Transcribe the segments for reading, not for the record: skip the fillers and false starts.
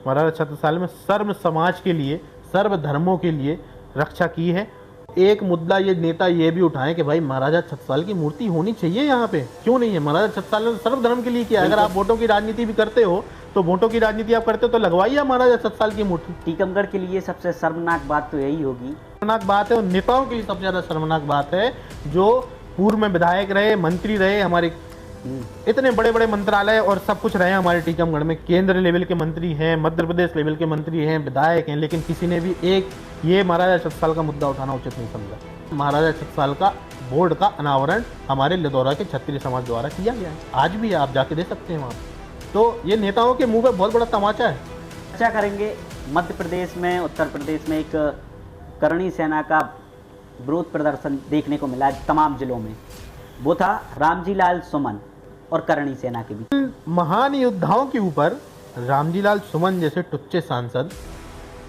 महाराजा छत्रसाल में सर्व समाज के लिए, सर्व धर्मों के लिए रक्षा की है। एक मुद्दा ये नेता ये भी उठाएं कि भाई महाराजा छत्रसाल की मूर्ति होनी चाहिए यहाँ पे, क्यों नहीं है? महाराजा छत्रसाल ने सर्व धर्म के लिए किया। अगर आप वोटों की राजनीति भी करते हो तो वोटों की राजनीति आप करते हो तो लगवाइए महाराजा छत्रसाल की मूर्ति। टीकमगढ़ के लिए सबसे शर्मनाक बात तो यही होगी। शर्मनाक बात है, और नेताओं के लिए सबसे ज्यादा शर्मनाक बात है जो पूर्व में विधायक रहे, मंत्री रहे, हमारे इतने बड़े बड़े मंत्रालय और सब कुछ रहे हमारे टीकमगढ़ में, केंद्र लेवल के मंत्री हैं, मध्य प्रदेश लेवल के मंत्री हैं, विधायक हैं, लेकिन किसी ने भी एक ये महाराजा छत्रसाल का मुद्दा उठाना उचित नहीं समझा। महाराजा छत्रसाल का बोर्ड का अनावरण हमारे लिदौरा के क्षत्रिय समाज द्वारा किया गया है, आज भी आप जाके दे सकते हैं वहाँ। तो ये नेताओं के मुंह पे बहुत बड़ा तमाचा है। चर्चा करेंगे मध्य प्रदेश में, उत्तर प्रदेश में एक करणी सेना का विरोध प्रदर्शन देखने को मिला तमाम जिलों में। वो था रामजी लाल सुमन और करणी सेना के बीच। महान योद्धाओं के ऊपर रामजी लाल सुमन जैसे टुच्चे सांसद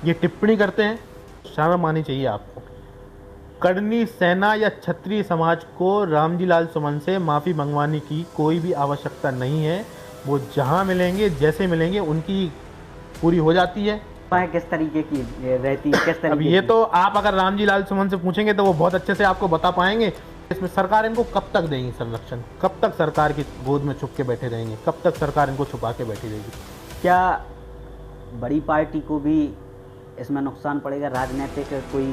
ये टिप्पणी करते हैं, शर्म आनी चाहिए आपको। करणी सेना या क्षत्रिय समाज को रामजी लाल सुमन से माफ़ी मंगवाने की कोई भी आवश्यकता नहीं है। वो जहाँ मिलेंगे, जैसे मिलेंगे, उनकी पूरी हो जाती है। किस तरीके की रहती है, किस तरीके अब ये तो आप अगर रामजी लाल सुमन से पूछेंगे तो वो बहुत अच्छे से आपको बता पाएंगे। इसमें सरकार इनको कब तक देगी संरक्षण? कब तक सरकार की गोद में छुप के बैठे रहेंगे? कब तक सरकार इनको छुपा के बैठी रहेगी? क्या बड़ी पार्टी को भी इसमें नुकसान पड़ेगा? राजनीतिक कोई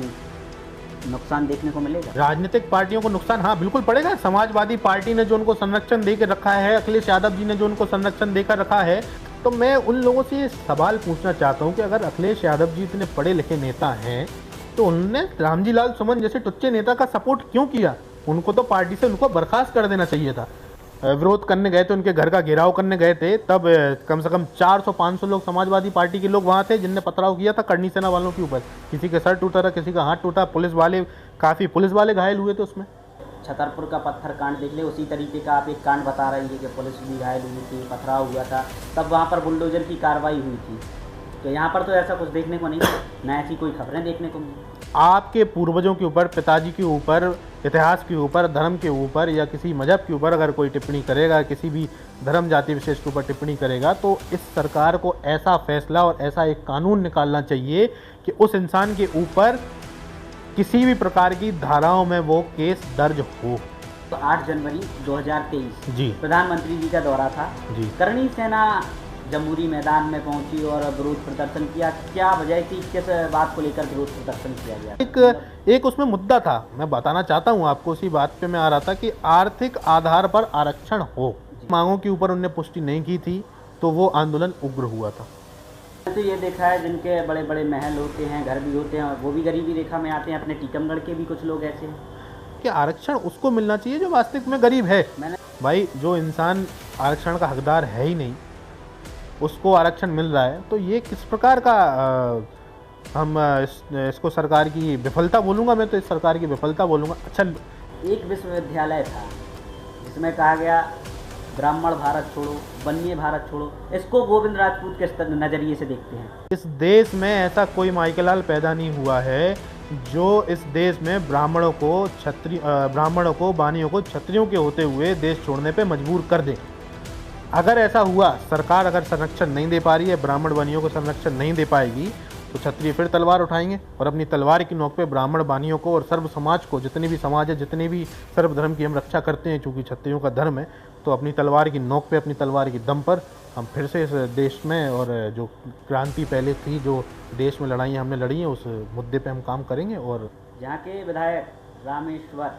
नुकसान देखने को मिलेगा? राजनीतिक पार्टियों को नुकसान, हाँ बिल्कुल पड़ेगा। समाजवादी पार्टी ने जो उनको संरक्षण देकर रखा है, अखिलेश यादव जी ने जो उनको संरक्षण देकर रखा है, तो मैं उन लोगों से ये सवाल पूछना चाहता हूँ कि अगर अखिलेश यादव जी इतने पढ़े लिखे नेता हैं तो उन्होंने रामजी लाल सुमन जैसे टुच्चे नेता का सपोर्ट क्यों किया? उनको तो पार्टी से उनको बर्खास्त कर देना चाहिए था। विरोध करने गए थे, उनके घर का घेराव करने गए थे, तब कम से कम 400-500 लोग समाजवादी पार्टी के लोग वहाँ थे जिनने पथराव किया था करणी सेना वालों के ऊपर। किसी के सर टूटा था, किसी का हाथ टूटा, काफ़ी पुलिस वाले घायल हुए थे उसमें। छतरपुर का पत्थर कांड देख ले, उसी तरीके का आप एक कांड बता रही है कि पुलिस भी घायल हुई थी, पथराव हुआ था, तब वहाँ पर बुलडोजर की कार्रवाई हुई थी। तो यहाँ पर तो ऐसा कुछ देखने को नहीं, ना ऐसी कोई खबरें देखने को मिली। आपके पूर्वजों के ऊपर, पिताजी के ऊपर, इतिहास के ऊपर, धर्म के ऊपर या किसी मजहब के ऊपर अगर कोई टिप्पणी करेगा, किसी भी धर्म जाति विशेष के ऊपर टिप्पणी करेगा, तो इस सरकार को ऐसा फैसला और ऐसा एक कानून निकालना चाहिए कि उस इंसान के ऊपर किसी भी प्रकार की धाराओं में वो केस दर्ज हो। तो 8 जनवरी 2023 जी प्रधानमंत्री जी का दौरा था जी। करणी सेना जमहूरी मैदान में पहुंची और विरोध प्रदर्शन किया। क्या वजह थी, किस बात को लेकर विरोध प्रदर्शन किया गया? एक उसमें मुद्दा था, मैं बताना चाहता हूँ आपको, उसी बात पे मैं आ रहा था कि आर्थिक आधार पर आरक्षण हो। मांगों के ऊपर उन्होंने पुष्टि नहीं की थी तो वो आंदोलन उग्र हुआ था। तो ये देखा है जिनके बड़े बड़े महल होते हैं, घर भी होते हैं, वो भी गरीबी रेखा में आते हैं। अपने टीकमगढ़ के भी कुछ लोग ऐसे हैं कि आरक्षण उसको मिलना चाहिए जो वास्तविक में गरीब है। भाई जो इंसान आरक्षण का हकदार है ही नहीं, उसको आरक्षण मिल रहा है, तो ये किस प्रकार का इसको सरकार की विफलता बोलूँगा मैं, तो इस सरकार की विफलता बोलूँगा। अच्छा, एक विश्वविद्यालय था जिसमें कहा गया ब्राह्मण भारत छोड़ो, वन्य भारत छोड़ो, इसको गोविंद राजपूत किस नज़रिए से देखते हैं? इस देश में ऐसा कोई माइकेलाल पैदा नहीं हुआ है जो इस देश में ब्राह्मणों को, बानियों को क्षत्रियों के होते हुए देश छोड़ने पे मजबूर कर दे। अगर ऐसा हुआ, सरकार अगर संरक्षण नहीं दे पा रही है, ब्राह्मण बानियों को संरक्षण नहीं दे पाएगी, तो क्षत्रिय फिर तलवार उठाएंगे और अपनी तलवार की नोक पे ब्राह्मण बानियों को और सर्व समाज को, जितने भी समाज है, जितने भी सर्वधर्म की हम रक्षा करते हैं, चूँकि क्षत्रियों का धर्म है, तो अपनी तलवार की नोक पे, अपनी तलवार की दम पर हम फिर से इस देश में, और जो क्रांति पहले थी, जो देश में लड़ाइयाँ हमने लड़ी हैं, उस मुद्दे पे हम काम करेंगे। और यहाँ के विधायक रामेश्वर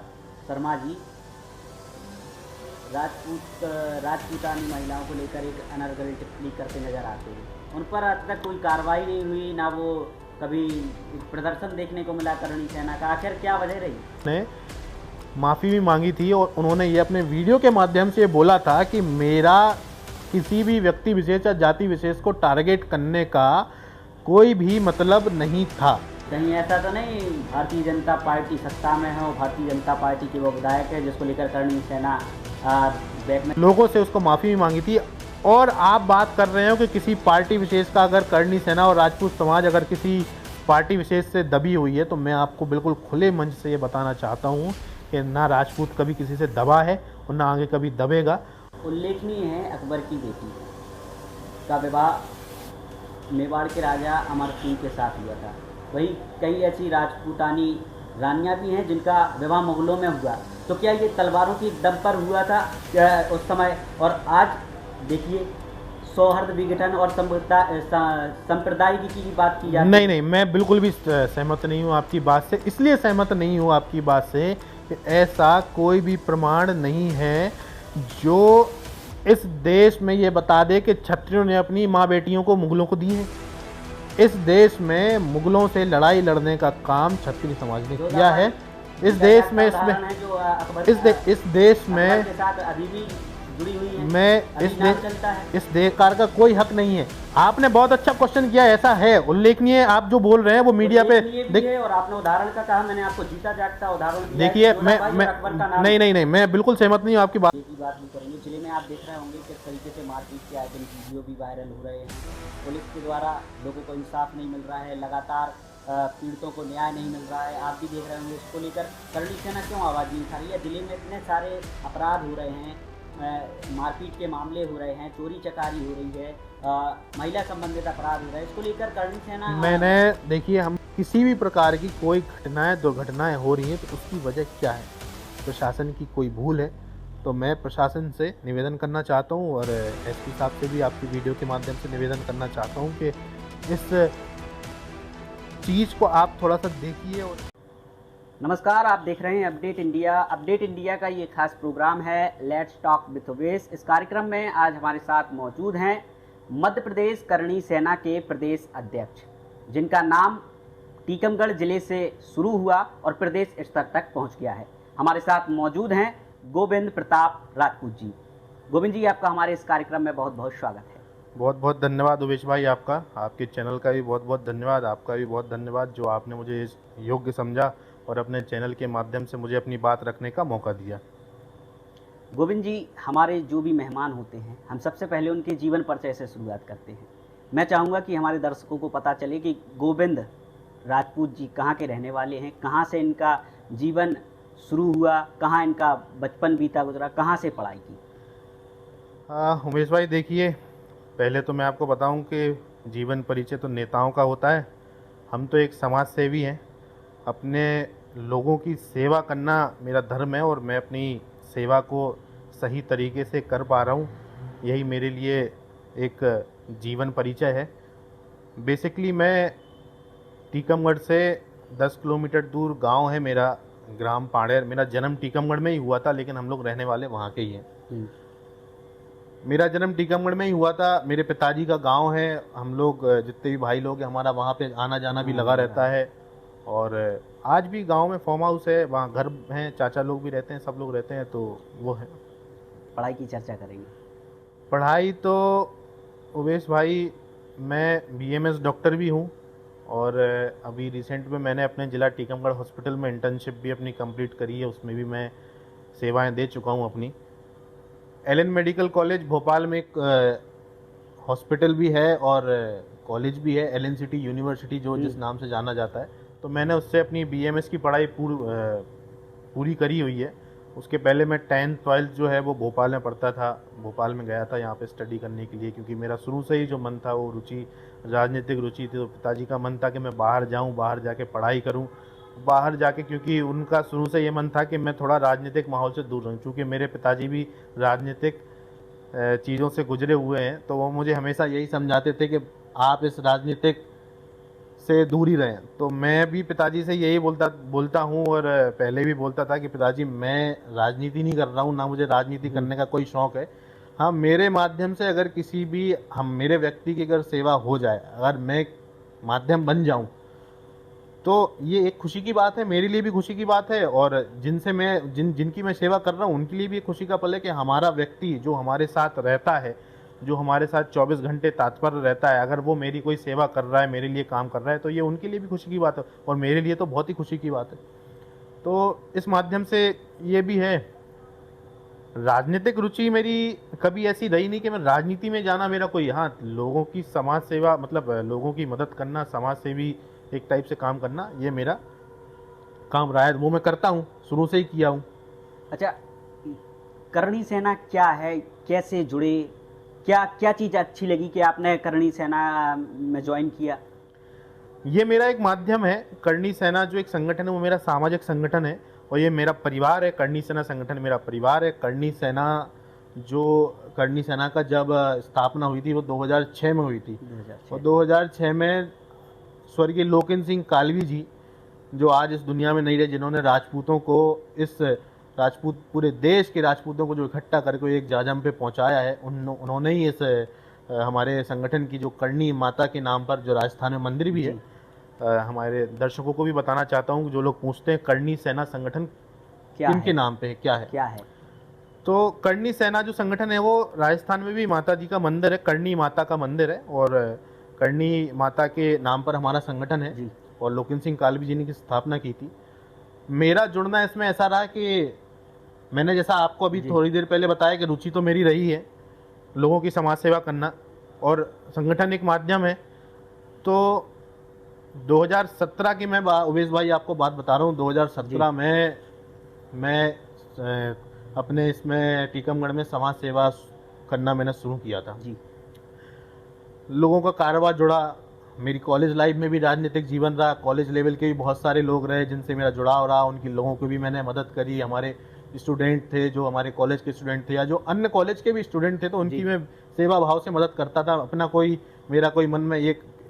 शर्मा जी राजपूतानी महिलाओं को लेकर एक अनर्गल टिप्पणी करते नजर आते हैं। उन पर आज तक कोई कार्रवाई नहीं हुई, ना वो कभी प्रदर्शन देखने को मिला करणी सेना का। आखिर क्या वजह रही? ने माफ़ी भी मांगी थी और उन्होंने ये अपने वीडियो के माध्यम से बोला था कि मेरा किसी भी व्यक्ति विशेष या जाति विशेष को टारगेट करने का कोई भी मतलब नहीं था। कहीं ऐसा तो नहीं भारतीय जनता पार्टी सत्ता में है और भारतीय जनता पार्टी के वो विधायक है जिसको लेकर करणी सेना बैक में लोगों से उसको माफ़ी भी मांगी थी? और आप बात कर रहे हो कि किसी पार्टी विशेष का, अगर करणी सेना और राजपूत समाज अगर किसी पार्टी विशेष से दबी हुई है, तो मैं आपको बिल्कुल खुले मंच से ये बताना चाहता हूँ कि ना राजपूत कभी किसी से दबा है और ना आगे कभी दबेगा। उल्लेखनीय है अकबर की बेटी का विवाह मेवाड़ के राजा अमर सिंह के साथ हुआ था। वही कई ऐसी राजपूतानी रानियां भी हैं जिनका विवाह मुगलों में हुआ। तो क्या ये तलवारों की दम पर हुआ था उस समय? और आज देखिए सौहार्द विघटन और संप्रदाय की बात की जाती है। नहीं नहीं, मैं बिल्कुल भी सहमत नहीं हूँ आपकी बात से। इसलिए सहमत नहीं हूँ आपकी बात से कि ऐसा कोई भी प्रमाण नहीं है जो इस देश में ये बता दे कि क्षत्रियों ने अपनी माँ बेटियों को मुगलों को दी है। इस देश में मुगलों से लड़ाई लड़ने का काम क्षत्रिय समाज ने किया है। इस देश में इस देश में के साथ अभी भी जुड़ी हुई है। मैं अभी नाम चलता है। इस देशकार का कोई हक नहीं है। आपने बहुत अच्छा क्वेश्चन किया, ऐसा है उल्लेखनीय। आप जो बोल रहे हैं वो मीडिया पे देखिए, और आपने उदाहरण का कहा, मैंने आपको जीता जागता उदाहरण दिया। देखिए मैं नहीं, मैं बिल्कुल सहमत नहीं हूँ आपकी बात। की बात नहीं करेंगे। जिले में आप देख रहे होंगे किस तरीके से मारपीट के आए दिन वीडियो भी वायरल हो रहे हैं। पुलिस के द्वारा लोगों को इंसाफ नहीं मिल रहा है, लगातार पीड़ितों को न्याय नहीं मिल रहा है। आप भी देख रहे होंगे इसको लेकर करणी सेना क्यों आवाज़ नहीं उठा रही है? जिले में इतने सारे अपराध हो रहे हैं, मारपीट के मामले हो रहे हैं, चोरी चकारी हो रही है, महिला संबंधित अपराध हो रहे हैं, इसको लेकर करणी सेना मैंने देखिए, हम किसी भी प्रकार की कोई घटनाएं दुर्घटनाएं हो रही हैं तो उसकी वजह क्या है? प्रशासन की कोई भूल है तो मैं प्रशासन से निवेदन करना चाहता हूं और एसपी साहब से भी आपकी वीडियो के माध्यम से निवेदन करना चाहता हूं कि इस चीज़ को आप थोड़ा सा देखिए। और नमस्कार, आप देख रहे हैं अपडेट इंडिया। अपडेट इंडिया का ये खास प्रोग्राम है लेट्स टॉक विथ ओवेश। इस कार्यक्रम में आज हमारे साथ मौजूद हैं मध्य प्रदेश करणी सेना के प्रदेश अध्यक्ष, जिनका नाम टीकमगढ़ जिले से शुरू हुआ और प्रदेश स्तर तक पहुंच गया है। हमारे साथ मौजूद हैं गोविंद प्रताप राजपूत जी। गोविंद जी, आपका हमारे इस कार्यक्रम में बहुत बहुत स्वागत है। बहुत बहुत धन्यवाद उमेश भाई आपका, आपके चैनल का भी बहुत बहुत धन्यवाद, आपका भी बहुत धन्यवाद जो आपने मुझे इस योग्य समझा और अपने चैनल के माध्यम से मुझे अपनी बात रखने का मौका दिया। गोविंद जी, हमारे जो भी मेहमान होते हैं हम सबसे पहले उनके जीवन परिचय से शुरुआत करते हैं। मैं चाहूँगा कि हमारे दर्शकों को पता चले कि गोविंद राजपूत जी कहाँ के रहने वाले हैं, कहाँ से इनका जीवन शुरू हुआ, कहाँ इनका बचपन बीता गुजरा, कहाँ से पढ़ाई की। उमेश भाई देखिए, पहले तो मैं आपको बताऊं कि जीवन परिचय तो नेताओं का होता है। हम तो एक समाज सेवी हैं। अपने लोगों की सेवा करना मेरा धर्म है और मैं अपनी सेवा को सही तरीके से कर पा रहा हूँ, यही मेरे लिए एक जीवन परिचय है। बेसिकली मैं टीकमगढ़ से 10 किलोमीटर दूर गांव है मेरा, ग्राम पाड़ेर। मेरा जन्म टीकमगढ़ में ही हुआ था, लेकिन हम लोग रहने वाले वहाँ के ही हैं। मेरा जन्म टीकमगढ़ में ही हुआ था। मेरे पिताजी का गांव है। हम लोग जितने भी भाई लोग हैं, हमारा वहाँ पे आना जाना भी लगा रहता है। और आज भी गांव में फार्म हाउस है, वहाँ घर हैं, चाचा लोग भी रहते हैं, सब लोग रहते हैं, तो वो है। पढ़ाई की चर्चा करेंगे। पढ़ाई तो उवेश भाई, मैं बीएमएस डॉक्टर भी हूँ और अभी रिसेंट में मैंने अपने ज़िला टीकमगढ़ हॉस्पिटल में इंटर्नशिप भी अपनी कंप्लीट करी है, उसमें भी मैं सेवाएं दे चुका हूँ अपनी। एलन मेडिकल कॉलेज भोपाल में एक हॉस्पिटल भी है और कॉलेज भी है, एलन सिटी यूनिवर्सिटी जो जिस नाम से जाना जाता है। तो मैंने उससे अपनी बीएमएस की पढ़ाई पूरी करी हुई है। उसके पहले मैं 10th 12th जो है वो भोपाल में पढ़ता था। भोपाल में गया था यहाँ पे स्टडी करने के लिए, क्योंकि मेरा शुरू से ही जो मन था वो रुचि, राजनीतिक रुचि थी। तो पिताजी का मन था कि मैं बाहर जाऊँ, बाहर जाके पढ़ाई करूँ, बाहर जाके, क्योंकि उनका शुरू से ये मन था कि मैं थोड़ा राजनीतिक माहौल से दूर रहूँ। क्योंकि मेरे पिताजी भी राजनीतिक चीज़ों से गुजरे हुए हैं, तो वो मुझे हमेशा यही समझाते थे कि आप इस राजनीतिक से दूर ही रहें। तो मैं भी पिताजी से यही बोलता हूँ और पहले भी बोलता था कि पिताजी मैं राजनीति नहीं कर रहा हूँ, ना मुझे राजनीति करने का कोई शौक़ है। हाँ, मेरे माध्यम से अगर किसी भी मेरे व्यक्ति की अगर सेवा हो जाए, अगर मैं माध्यम बन जाऊँ, तो ये एक खुशी की बात है, मेरे लिए भी खुशी की बात है। और जिनकी मैं सेवा कर रहा हूँ उनके लिए भी खुशी का पल है कि हमारा व्यक्ति जो हमारे साथ रहता है, जो हमारे साथ 24 घंटे तत्पर रहता है, अगर वो मेरी कोई सेवा कर रहा है, मेरे लिए काम कर रहा है, तो ये उनके लिए भी खुशी की बात है और मेरे लिए तो बहुत ही खुशी की बात है। तो इस माध्यम से ये भी है। राजनीतिक रुचि मेरी कभी ऐसी रही नहीं कि मैं राजनीति में जाना मेरा कोई, हाँ, लोगों की समाज सेवा, मतलब लोगों की मदद करना, समाज सेवी एक टाइप से काम करना, ये मेरा काम रहा है, वो मैं करता हूँ, शुरू से ही किया हूँ। अच्छा, करणी सेना क्या है, कैसे जुड़े, क्या क्या चीज़ अच्छी लगी कि आपने करणी सेना में ज्वाइन किया? ये मेरा एक माध्यम है। करणी सेना जो एक संगठन है वो मेरा सामाजिक संगठन है और ये मेरा परिवार है। करणी सेना संगठन मेरा परिवार है। करणी सेना का जब स्थापना हुई थी वो 2006 में हुई थी 2006। और 2006 में स्वर्गीय लोकेन सिंह कालवी जी जो आज इस दुनिया में नहीं रहे, जिन्होंने राजपूतों को पूरे देश के राजपूतों को जो इकट्ठा करके एक जाजम पे पहुंचाया है, उन्होंने ही इस हमारे संगठन की जो करणी माता के नाम पर जो राजस्थान में मंदिर भी है, हमारे दर्शकों को भी बताना चाहता हूँ, जो लोग पूछते हैं करणी सेना संगठन किनके नाम पे है, क्या है। तो करणी सेना जो संगठन है वो राजस्थान में भी माता जी का मंदिर है, करणी माता का मंदिर है और करणी माता के नाम पर हमारा संगठन है और लोकेन सिंह कालवी जी ने की स्थापना की थी। मेरा जुड़ना इसमें ऐसा रहा कि मैंने जैसा आपको अभी थोड़ी देर पहले बताया कि रुचि तो मेरी रही है लोगों की समाज सेवा करना और संगठन एक माध्यम है। तो 2017 की मैं उवेश भाई आपको बात बता रहा हूँ, 2017 में मैं अपने इसमें टीकमगढ़ में समाज सेवा करना मैंने शुरू किया था जी। लोगों का कारोबार जुड़ा, मेरी कॉलेज लाइफ में भी राजनीतिक जीवन रहा, कॉलेज लेवल के भी बहुत सारे लोग रहे जिनसे मेरा जुड़ाव रहा, उनकी लोगों को भी मैंने मदद करी। हमारे स्टूडेंट थे जो हमारे कॉलेज के स्टूडेंट थे या जो अन्य कॉलेज के भी स्टूडेंट थे तो उनकी मैं सेवा भाव से मदद करता था। अपना मेरा कोई मन में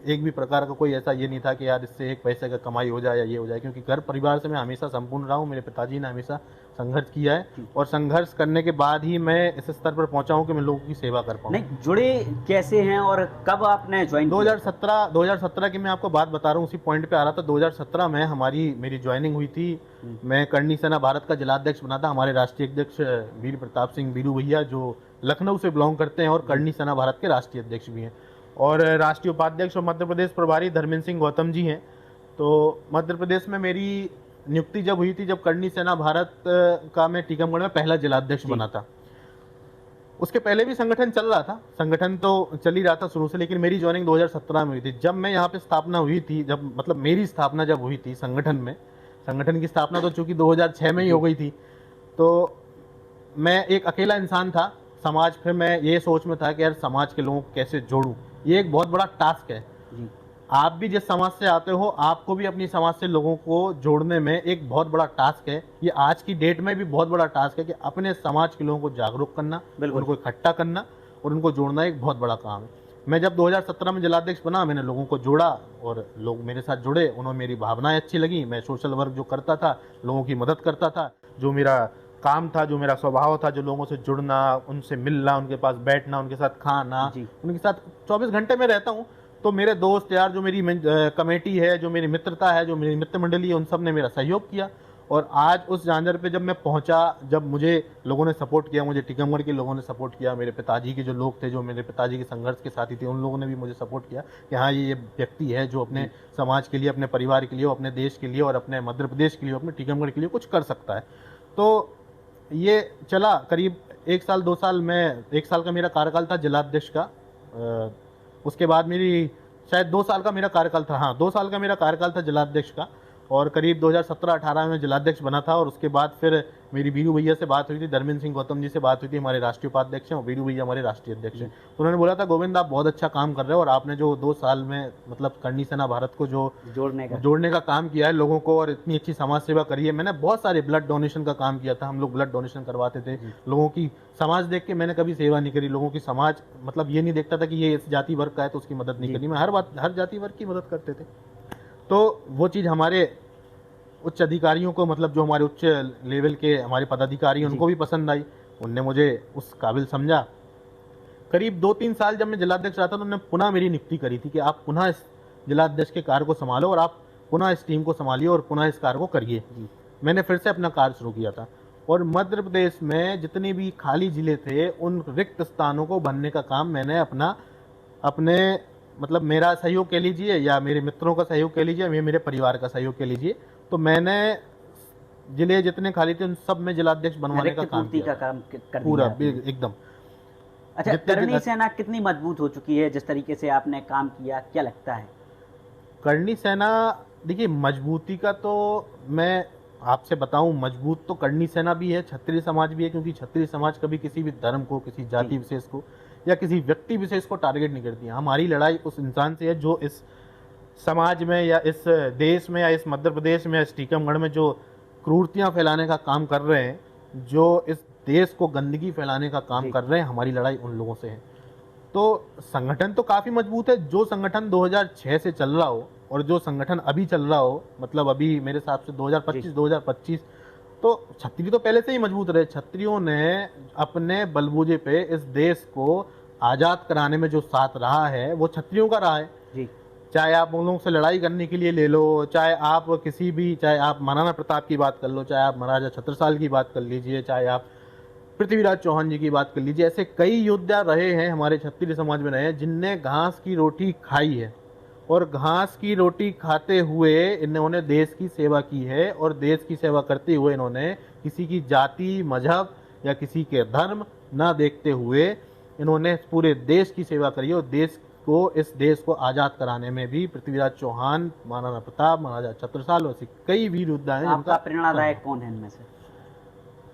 एक भी प्रकार का कोई ऐसा ये नहीं था कि यार इससे एक पैसे का कमाई हो जाए या ये हो जाए, क्योंकि घर परिवार से मैं हमेशा संपूर्ण रहा हूँ। मेरे पिताजी ने हमेशा संघर्ष किया है और संघर्ष करने के बाद ही मैं इस स्तर पर पहुंचा हूँ कि मैं लोगों की सेवा कर पाऊँ। नहीं, जुड़े कैसे हैं और कब आपने ज्वाइन? 2017 की मैं आपको बात बता रहा हूँ, उसी पॉइंट पे आ रहा था। 2017 में मेरी ज्वाइनिंग हुई थी। मैं करणी सेना भारत का जिलाध्यक्ष बना था। हमारे राष्ट्रीय अध्यक्ष वीर प्रताप सिंह वीरू भैया जो लखनऊ से बिलोंग करते हैं और करणी सेना भारत के राष्ट्रीय अध्यक्ष भी हैं, और राष्ट्रीय उपाध्यक्ष और मध्य प्रदेश प्रभारी धर्मेंद्र सिंह गौतम जी हैं। तो मध्य प्रदेश में मेरी नियुक्ति जब हुई थी, जब करणी सेना भारत का मैं टीकमगढ़ में पहला जिलाध्यक्ष बना था। उसके पहले भी संगठन चल रहा था, संगठन तो चल ही रहा था शुरू से, लेकिन मेरी ज्वाइनिंग 2017 में हुई थी। जब मैं यहाँ पे स्थापना हुई थी, मेरी स्थापना जब हुई थी संगठन की स्थापना तो चूंकि 2006 में ही हो गई थी, तो मैं एक अकेला इंसान था समाज। फिर मैं ये सोच में था कि यार समाज के लोगों को कैसे जोड़ूं, ये एक बहुत बड़ा टास्क है जी। आप भी जिस समाज से आते हो, आपको भी अपनी समाज से लोगों को जोड़ने में एक बहुत बड़ा टास्क है। ये आज की डेट में भी बहुत बड़ा टास्क है कि अपने समाज के लोगों को जागरूक करना, उनको इकट्ठा करना और उनको जोड़ना एक बहुत बड़ा काम है। मैं जब 2017 में जिलाध्यक्ष बना, मैंने लोगों को जोड़ा और लोग मेरे साथ जुड़े, उन्होंने मेरी भावनाएं अच्छी लगी। मैं सोशल वर्क जो करता था, लोगों की मदद करता था, जो मेरा काम था, जो मेरा स्वभाव था, जो लोगों से जुड़ना, उनसे मिलना, उनके पास बैठना, उनके साथ खाना, उनके साथ 24 घंटे में रहता हूँ। तो मेरे दोस्त यार, जो मेरी कमेटी है, जो मेरी मित्रता है, जो मेरी मित्र मंडली है, उन सब ने मेरा सहयोग किया। और आज उस झांझर पे जब मैं पहुंचा, जब मुझे लोगों ने सपोर्ट किया, मुझे टीकमगढ़ के लोगों ने सपोर्ट किया, मेरे पिताजी के जो लोग थे, जो मेरे पिताजी के संघर्ष के साथी थे, उन लोगों ने भी मुझे सपोर्ट किया कि हाँ ये व्यक्ति है जो अपने समाज के लिए, अपने परिवार के लिए, अपने देश के लिए और अपने मध्य प्रदेश के लिए, अपने टीकमगढ़ के लिए कुछ कर सकता है। तो ये चला करीब 1 साल 2 साल, मैं 1 साल का मेरा कार्यकाल था जिलाध्यक्ष का। उसके बाद मेरी शायद 2 साल का मेरा कार्यकाल था, हाँ 2 साल का मेरा कार्यकाल था जिलाध्यक्ष का। और करीब 2017-18 में जिलाध्यक्ष बना था। और उसके बाद फिर मेरी वीरू भैया से बात हुई थी, धर्मेंद्र सिंह गौतम जी से बात हुई थी, हमारे राष्ट्रीय उपाध्यक्ष हैं, और वीरू भैया हमारे राष्ट्रीय अध्यक्ष हैं। तो उन्होंने बोला था गोविंद आप बहुत अच्छा काम कर रहे हो और आपने जो 2 साल में करणी सेना भारत को जो जोड़ने का काम किया है लोगों को, और इतनी अच्छी समाज सेवा करी है। मैंने बहुत सारे ब्लड डोनेशन का काम किया था, हम लोग ब्लड डोनेशन करवाते थे लोगों की। समाज देख के मैंने कभी सेवा नहीं करी लोगों की। समाज ये नहीं देखता था कि ये इस जाति वर्ग का है तो उसकी मदद नहीं करनी। मैं हर जाति वर्ग की मदद करते थे। तो वो चीज़ हमारे उच्च अधिकारियों को, जो हमारे उच्च लेवल के हमारे पदाधिकारी, उनको भी पसंद आई। उनने मुझे उस काबिल समझा। करीब 2-3 साल जब मैं जिलाध्यक्ष रहा था तो उन्होंने पुनः मेरी नियुक्ति करी थी कि आप पुनः इस जिलाध्यक्ष के कार्य को संभालो और आप पुनः इस टीम को संभालिए और पुनः इस कार्य को करिए। मैंने फिर से अपना कार्य शुरू किया था और मध्य प्रदेश में जितने भी खाली जिले थे उन रिक्त स्थानों को भरने का काम मैंने अपने मेरा सहयोग कह लीजिए या मेरे मित्रों का सहयोग कह लीजिए या मेरे परिवार का सहयोग कह लीजिए, तो मैंने जिले जितने खाली थे उन सब में जिलाध्यक्ष बनवाने का काम किया कर पूरा एकदम। अच्छा, करणी सेना कितनी मजबूत हो चुकी है जिस तरीके से आपने काम किया, क्या लगता है? करणी सेना, देखिए मजबूती का तो मैं आपसे बताऊं, मजबूत तो करणी सेना भी है, क्षत्रिय समाज भी है, क्योंकि क्षत्रिय समाज कभी किसी भी धर्म को, किसी जाति विशेष को या किसी व्यक्ति विशेष को टारगेट नहीं करती हैं। हमारी लड़ाई उस इंसान से है जो इस समाज में या इस देश में या इस मध्य प्रदेश में या इस टीकमगढ़ में जो क्रूरतियाँ फैलाने का काम कर रहे हैं, जो इस देश को गंदगी फैलाने का काम कर रहे हैं, हमारी लड़ाई उन लोगों से है। तो संगठन तो काफ़ी मजबूत है। जो संगठन 2006 से चल रहा हो और जो संगठन अभी चल रहा हो, मतलब अभी मेरे हिसाब से 2025 तो क्षत्रिय तो पहले से ही मजबूत रहे। क्षत्रियों ने अपने बलबूते पे इस देश को आज़ाद कराने में जो साथ रहा है वो क्षत्रियों का रहा है जी। चाहे आप उन लोगों से लड़ाई करने के लिए ले लो, चाहे आप चाहे आप महाराणा प्रताप की बात कर लो, चाहे आप महाराजा छत्रसाल की बात कर लीजिए, चाहे आप पृथ्वीराज चौहान जी की बात कर लीजिए। ऐसे कई योद्धा रहे हैं हमारे क्षत्रिय समाज में रहे हैं जिनने घास की रोटी खाई है और घास की रोटी खाते हुए इन्होंने देश की सेवा की है। और देश की सेवा करते हुए इन्होंने किसी की जाति, मजहब या किसी के धर्म ना देखते हुए इन्होंने पूरे देश की सेवा करी है। और इस देश को आज़ाद कराने में भी पृथ्वीराज चौहान, महाराणा प्रताप, महाराजा छत्रसाल और कई वीर योद्धा हैं। आपका प्रेरणादायक कौन है इनमें से?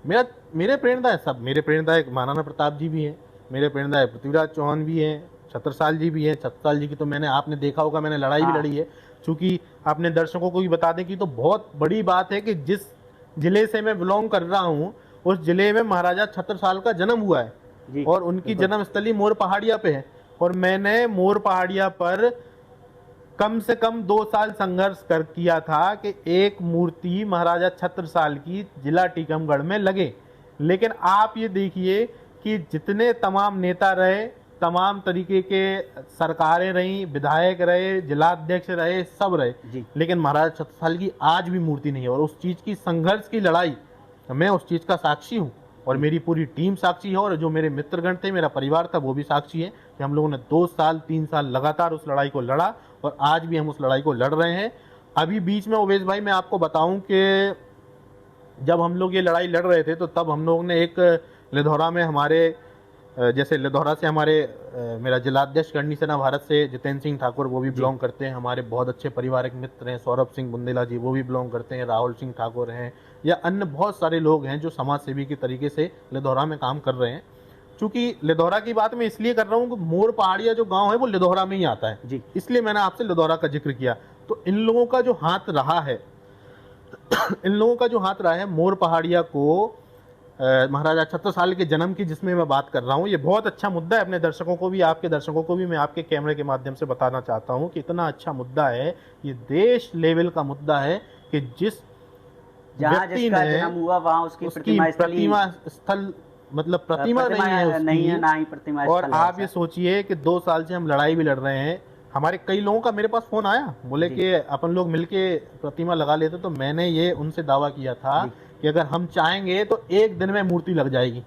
मेरे प्रेरणादायक सब, मेरे प्रेरणादायक महाराणा प्रताप जी भी हैं, मेरे प्रेरणादायक पृथ्वीराज चौहान भी हैं, छत्रसाल जी भी हैं। छत्रसाल जी की तो आपने देखा होगा, मैंने लड़ाई भी लड़ी है। चूंकि आपने दर्शकों को भी बता दें कि तो बहुत बड़ी बात है कि जिस जिले से मैं बिलोंग कर रहा हूँ उस जिले में महाराजा छत्रसाल का जन्म हुआ है और उनकी जन्म स्थली मोर पहाड़िया पे है। और मैंने मोर पहाड़िया पर कम से कम 2 साल संघर्ष किया था कि एक मूर्ति महाराजा छत्रसाल की जिला टीकमगढ़ में लगे। लेकिन आप ये देखिए कि जितने तमाम नेता रहे, तमाम तरीके के सरकारें रहीं, विधायक रहे, जिलाध्यक्ष रहे, सब रहे, लेकिन महाराजा छत्रसाल की आज भी मूर्ति नहीं है। और उस चीज़ की संघर्ष की लड़ाई, मैं उस चीज़ का साक्षी हूँ और मेरी पूरी टीम साक्षी है और जो मेरे मित्रगण थे, मेरा परिवार था, वो भी साक्षी है कि हम लोगों ने 2 साल 3 साल लगातार उस लड़ाई को लड़ा और आज भी हम उस लड़ाई को लड़ रहे हैं। अभी बीच में उवेश भाई मैं आपको बताऊं कि जब हम लोग ये लड़ाई लड़ रहे थे तो तब हम लोग ने एक लिधौरा में हमारे, जैसे लिधौरा से हमारे मेरा जिलाध्यक्ष करनी सेना भारत से जितेंद्र सिंह ठाकुर, वो भी बिलोंग करते हैं। हमारे बहुत अच्छे पारिवारिक मित्र हैं, सौरभ सिंह बुंदेला जी, वो भी बिलोंग करते हैं। राहुल सिंह ठाकुर हैं या अन्य बहुत सारे लोग हैं जो समाज सेवी की तरीके से लिधौरा में काम कर रहे हैं। चूंकि लिधौरा की बात मैं इसलिए कर रहा हूँ कि मोर पहाड़िया जो गांव है वो लिधौरा में ही आता है जी, इसलिए मैंने आपसे लिधौरा का जिक्र किया। तो इन लोगों का जो हाथ रहा है इन लोगों का जो हाथ रहा है मोर पहाड़िया को महाराजा छत्रसाल के जन्म की, जिसमें मैं बात कर रहा हूँ, ये बहुत अच्छा मुद्दा है। अपने दर्शकों को भी, आपके दर्शकों को भी मैं आपके कैमरे के माध्यम से बताना चाहता हूँ कि इतना अच्छा मुद्दा है, ये देश लेवल का मुद्दा है कि जिस व्यक्ति ने जन्म हुआ वहाँ उसकी प्रतिमा स्थल, मतलब प्रतिमा नहीं है ना ही प्रतिमा। और आप ये सोचिए कि 2 साल से हम लड़ाई भी लड़ रहे हैं। हमारे कई लोगों का मेरे पास फोन आया, बोले कि अपन लोग मिलके प्रतिमा लगा लेते। तो मैंने ये उनसे दावा किया था कि अगर हम चाहेंगे तो एक दिन में मूर्ति लग जाएगी।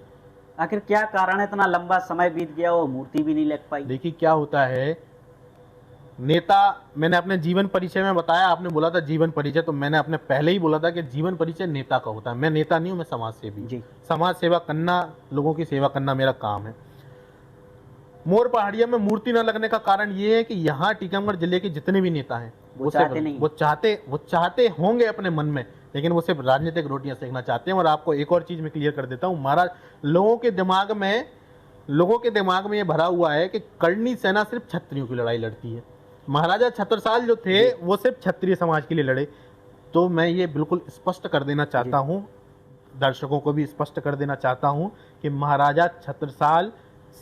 आखिर क्या कारण है, इतना लंबा समय बीत गया वो मूर्ति भी नहीं लग पाई? देखिए क्या होता है, नेता, मैंने अपने जीवन परिचय में बताया, आपने बोला था जीवन परिचय, तो मैंने अपने पहले ही बोला था कि जीवन परिचय नेता का होता है। मैं नेता नहीं हूं, मैं समाज सेवी। समाज सेवा करना, लोगों की सेवा करना मेरा काम है। मोर पहाड़िया में मूर्ति न लगने का कारण ये है कि यहाँ टीकमगढ़ जिले के जितने भी नेता हैं वो चाहते होंगे अपने मन में, लेकिन वो सिर्फ राजनीतिक रोटियां सेकना चाहते हैं। और आपको एक और चीज मैं क्लियर कर देता हूँ, महाराज लोगों के दिमाग में ये भरा हुआ है कि करनी सेना सिर्फ क्षत्रियों की लड़ाई लड़ती है। महाराजा छत्रसाल जो थे वो सिर्फ क्षत्रिय समाज के लिए लड़े। तो मैं ये बिल्कुल स्पष्ट कर देना चाहता हूँ, दर्शकों को भी स्पष्ट कर देना चाहता हूँ कि महाराजा छत्रसाल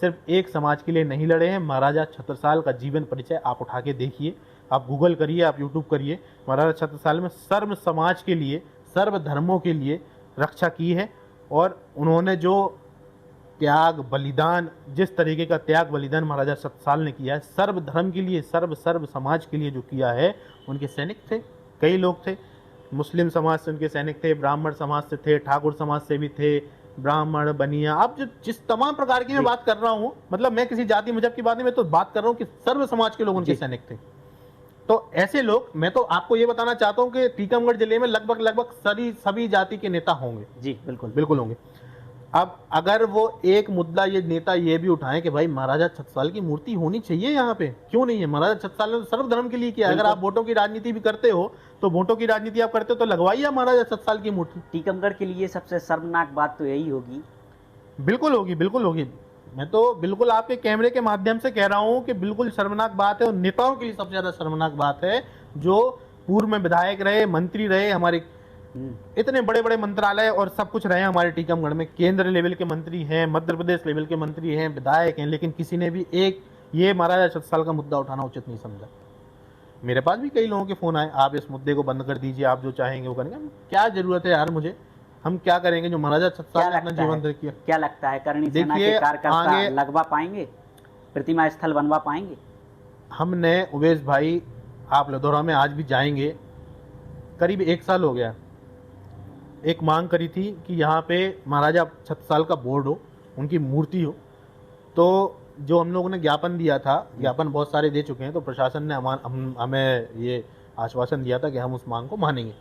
सिर्फ एक समाज के लिए नहीं लड़े हैं। महाराजा छत्रसाल का जीवन परिचय आप उठा के देखिए, आप गूगल करिए, आप यूट्यूब करिए, महाराजा छत्रसाल में सर्व समाज के लिए, सर्व धर्मों के लिए रक्षा की है। और उन्होंने जो त्याग बलिदान, जिस तरीके का त्याग बलिदान महाराजा छत्रसाल ने किया है सर्व धर्म के लिए, सर्व समाज के लिए जो किया है, उनके सैनिक थे, कई लोग थे। मुस्लिम समाज से उनके सैनिक थे, ब्राह्मण समाज से थे, ठाकुर समाज से भी थे, ब्राह्मण बनिया, अब जो जिस तमाम प्रकार की मैं बात कर रहा हूँ, मतलब मैं किसी जाति मजहब की बात नहीं, मैं तो बात कर रहा हूँ कि सर्व समाज के लोग उनके सैनिक थे। तो ऐसे लोग, मैं तो आपको ये बताना चाहता हूँ कि टीकमगढ़ जिले में लगभग सभी जाति के नेता होंगे जी, बिल्कुल होंगे। अब अगर वो एक मुद्दा ये नेता ये भी उठाएं कि भाई महाराजा छत्रसाल की मूर्ति होनी चाहिए यहाँ पे, क्यों नहीं है? महाराजा छत्रसाल ने तो सर्वधर्म के लिए किया। अगर आप वोटों की राजनीति भी करते हो तो वोटों की राजनीति आप करते हो तो लगवाइए महाराजा छत्रसाल की मूर्ति। टीकमगढ़ के लिए सबसे शर्मनाक बात तो यही होगी। बिल्कुल होगी। मैं तो बिल्कुल आपके कैमरे के माध्यम से कह रहा हूँ कि बिल्कुल शर्मनाक बात है, और नेताओं के लिए सबसे ज्यादा शर्मनाक बात है जो पूर्व में विधायक रहे, मंत्री रहे, हमारे इतने बड़े बड़े मंत्रालय और सब कुछ रहे हमारे टीकमगढ़ में, केंद्र लेवल के मंत्री हैं, मध्य प्रदेश लेवल के मंत्री हैं, विधायक हैं, लेकिन किसी ने भी एक ये महाराजा छत्रसाल का मुद्दा उठाना उचित नहीं समझा। मेरे पास भी कई लोगों के फोन आए, आप इस मुद्दे को बंद कर दीजिए, आप जो चाहेंगे वो करेंगे। क्या जरूरत है यार, मुझे हम क्या करेंगे जो महाराजा छत्रसाल ने अपना जीवन दे किया। क्या लगता है करणी सेना के देखिए, कार्यकर्ता लगवा पाएंगे, प्रतिमा स्थल बनवा पाएंगे? हमने उवेश भाई, आप लदौरा में आज भी जाएंगे, करीब 1 साल हो गया, एक मांग करी थी कि यहाँ पे महाराजा छत्रसाल का बोर्ड हो, उनकी मूर्ति हो। तो जो हम लोगों ने ज्ञापन दिया था, ज्ञापन बहुत सारे दे चुके हैं, तो प्रशासन ने हमें ये आश्वासन दिया था कि हम उस मांग को मानेंगे।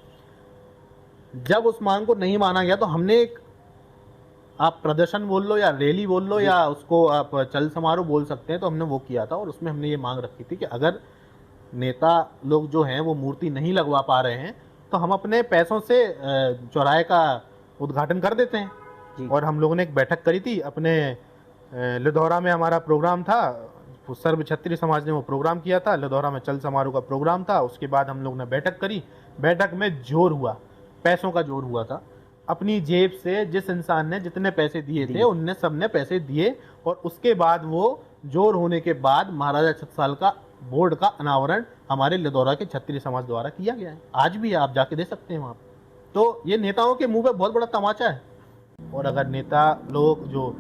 जब उस मांग को नहीं माना गया तो हमने एक, आप प्रदर्शन बोल लो या रैली बोल लो या उसको आप चल समारोह बोल सकते हैं, तो हमने वो किया था और उसमें हमने ये मांग रखी थी कि अगर नेता लोग जो हैं वो मूर्ति नहीं लगवा पा रहे हैं तो हम अपने पैसों से चौराहे का उद्घाटन कर देते हैं। और हम लोगों ने एक बैठक करी थी अपने लदौरा में, हमारा प्रोग्राम था, सर्व क्षत्रिय समाज ने वो प्रोग्राम किया था, लदौरा में चल समारोह का प्रोग्राम था। उसके बाद हम लोग ने बैठक करी, बैठक में जोर हुआ, पैसों का जोर हुआ था। अपनी जेब से जिस इंसान ने जितने पैसे दिए थे उनने सबने पैसे दिए, और उसके बाद वो जोर होने के बाद महाराजा छत्रसाल का बोर्ड का अनावरण हमारे लदौरा के क्षत्रिय समाज द्वारा किया गया है। आज भी आप जाके दे सकते हैं वहाँ। तो ये नेताओं के मुंह पे बहुत बड़ा तमाचा है। और अगर नेता लोग जो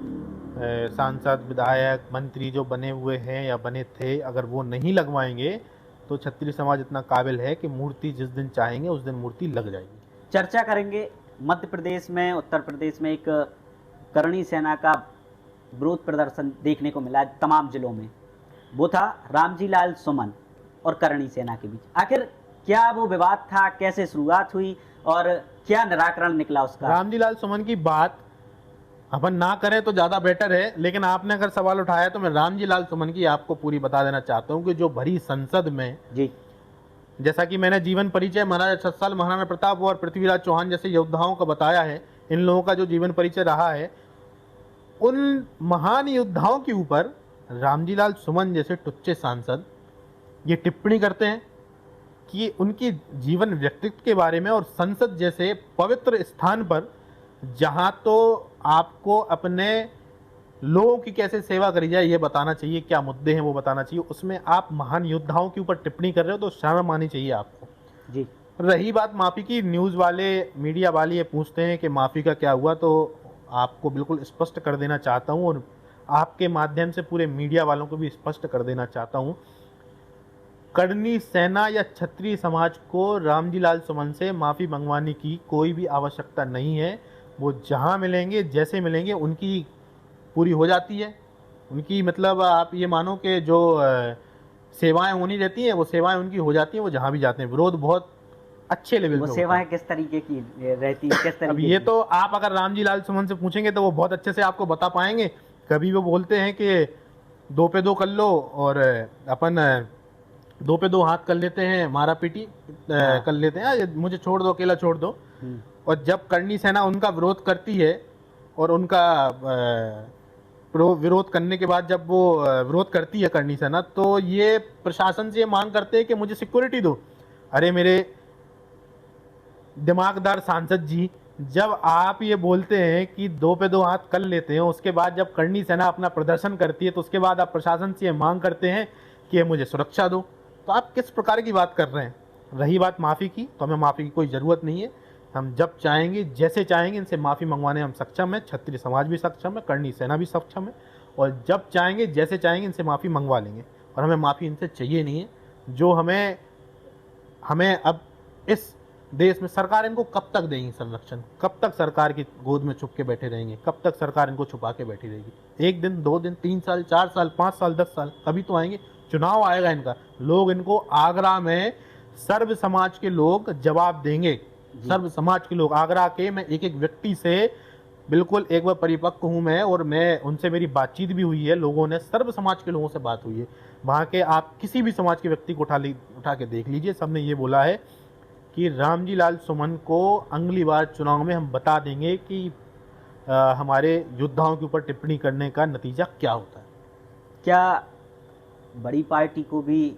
सांसद, विधायक, मंत्री जो बने हुए हैं या बने थे, अगर वो नहीं लगवाएंगे तो क्षत्रिय समाज इतना काबिल है कि मूर्ति जिस दिन चाहेंगे उस दिन मूर्ति लग जाएगी। चर्चा करेंगे मध्य प्रदेश में, उत्तर प्रदेश में एक करणी सेना का विरोध प्रदर्शन देखने को मिला तमाम जिलों में। वो था रामजी लाल सुमन और करणी सेना के बीच। आखिर क्या वो विवाद था, कैसे शुरुआत हुई और क्या निराकरण निकला उसका? रामजी लाल सुमन की बात अपन ना करें तो ज्यादा बेटर है, लेकिन आपने अगर सवाल उठाया तो मैं रामजी लाल सुमन की आपको पूरी बता देना चाहता हूं कि जो भरी संसद में जी, जैसा कि मैंने जीवन परिचय महाराजा छत्रसाल, महाराणा प्रताप और पृथ्वीराज चौहान जैसे योद्धाओं का बताया है, इन लोगों का जो जीवन परिचय रहा है, उन महान योद्धाओं के ऊपर रामजी लाल सुमन जैसे टुच्चे सांसद ये टिप्पणी करते हैं कि उनकी जीवन व्यक्तित्व के बारे में और संसद जैसे पवित्र स्थान पर, जहां तो आपको अपने लोगों की कैसे सेवा करी जाए ये बताना चाहिए, क्या मुद्दे हैं वो बताना चाहिए, उसमें आप महान योद्धाओं के ऊपर टिप्पणी कर रहे हो तो शर्म आनी चाहिए आपको जी। रही बात माफी की, न्यूज़ वाले, मीडिया वाले ये पूछते हैं कि माफी का क्या हुआ, तो आपको बिल्कुल स्पष्ट कर देना चाहता हूं और आपके माध्यम से पूरे मीडिया वालों को भी स्पष्ट कर देना चाहता हूं, करणी सेना या क्षत्रिय समाज को रामजी लाल सुमन से माफी मंगवाने की कोई भी आवश्यकता नहीं है। वो जहां मिलेंगे, जैसे मिलेंगे, उनकी पूरी हो जाती है। उनकी मतलब आप ये मानो कि जो सेवाएं होनी रहती हैं वो सेवाएं उनकी हो जाती हैं, वो जहां भी जाते हैं। विरोध बहुत अच्छे लेवल पे होता है। सेवाएं किस तरीके की रहती है, किस तरीके? अब ये तो आप अगर रामजी लाल सुमन से पूछेंगे तो वो बहुत अच्छे से आपको बता पाएंगे। कभी वो बोलते हैं कि 2 पे 2 कर लो और अपन 2 पे 2 हाथ कर लेते हैं, मारा पीटी कर लेते हैं, मुझे छोड़ दो, अकेला छोड़ दो। और जब करणी सेना उनका विरोध करती है और उनका विरोध करने के बाद जब वो विरोध करती है करणी सेना, तो ये प्रशासन से मांग करते हैं कि मुझे सिक्योरिटी दो। अरे मेरे दिमागदार सांसद जी, जब आप ये बोलते हैं कि 2 पे 2 हाथ कर लेते हैं, उसके बाद जब करणी सेना अपना प्रदर्शन करती है तो उसके बाद आप प्रशासन से ये मांग करते हैं कि मुझे सुरक्षा दो, तो आप किस प्रकार की बात कर रहे हैं? रही बात माफ़ी की, तो हमें माफ़ी की कोई ज़रूरत नहीं है। हम जब चाहेंगे, जैसे चाहेंगे, इनसे माफ़ी मंगवाने हम सक्षम है। क्षत्रिय समाज भी सक्षम है, करणी सेना भी सक्षम है, और जब चाहेंगे, जैसे चाहेंगे, इनसे माफ़ी मंगवा लेंगे। और हमें माफ़ी इनसे चाहिए नहीं है। जो हमें अब इस देश में सरकार इनको कब तक देगी संरक्षण? कब तक सरकार की गोद में छुप के बैठे रहेंगे? कब तक सरकार इनको छुपा के बैठी रहेगी? 1 दिन, 2 दिन, 3 साल, 4 साल, 5 साल, 10 साल, कभी तो आएंगे। चुनाव आएगा इनका, लोग इनको आगरा में सर्व समाज के लोग जवाब देंगे। सर्व समाज के लोग आगरा के, मैं एक एक व्यक्ति से बिल्कुल एक बार परिपक्व हूँ मैं, और मैं उनसे मेरी बातचीत भी हुई है। लोगों ने, सर्व समाज के लोगों से बात हुई है वहाँ के। आप किसी भी समाज के व्यक्ति को उठा के देख लीजिए, सबने ये बोला है कि रामजी लाल सुमन को अगली बार चुनाव में हम बता देंगे कि हमारे योद्धाओं के ऊपर टिप्पणी करने का नतीजा क्या होता है? क्या बड़ी पार्टी को भी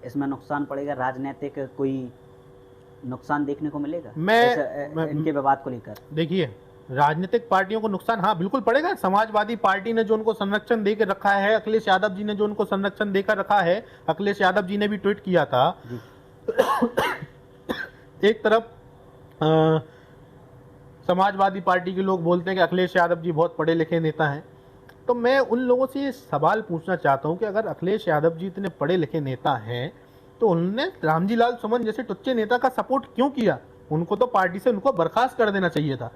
इसमें नुकसान पड़ेगा, राजनीतिक कोई नुकसान देखने को मिलेगा इनके विवाद को लेकर? देखिए, राजनीतिक पार्टियों को नुकसान हाँ बिल्कुल पड़ेगा। समाजवादी पार्टी ने जो उनको संरक्षण दे के रखा है, अखिलेश यादव जी ने जो उनको संरक्षण देकर रखा है, अखिलेश यादव जी ने भी ट्वीट किया था। एक तरफ समाजवादी पार्टी के लोग बोलते हैं कि अखिलेश यादव जी बहुत पढ़े लिखे नेता हैं, तो मैं उन लोगों से ये सवाल पूछना चाहता हूं कि अगर अखिलेश यादव जी इतने पढ़े लिखे नेता हैं तो उन्होंने रामजी लाल सुमन जैसे टुच्चे नेता का सपोर्ट क्यों किया? उनको तो पार्टी से उनको बर्खास्त कर देना चाहिए था।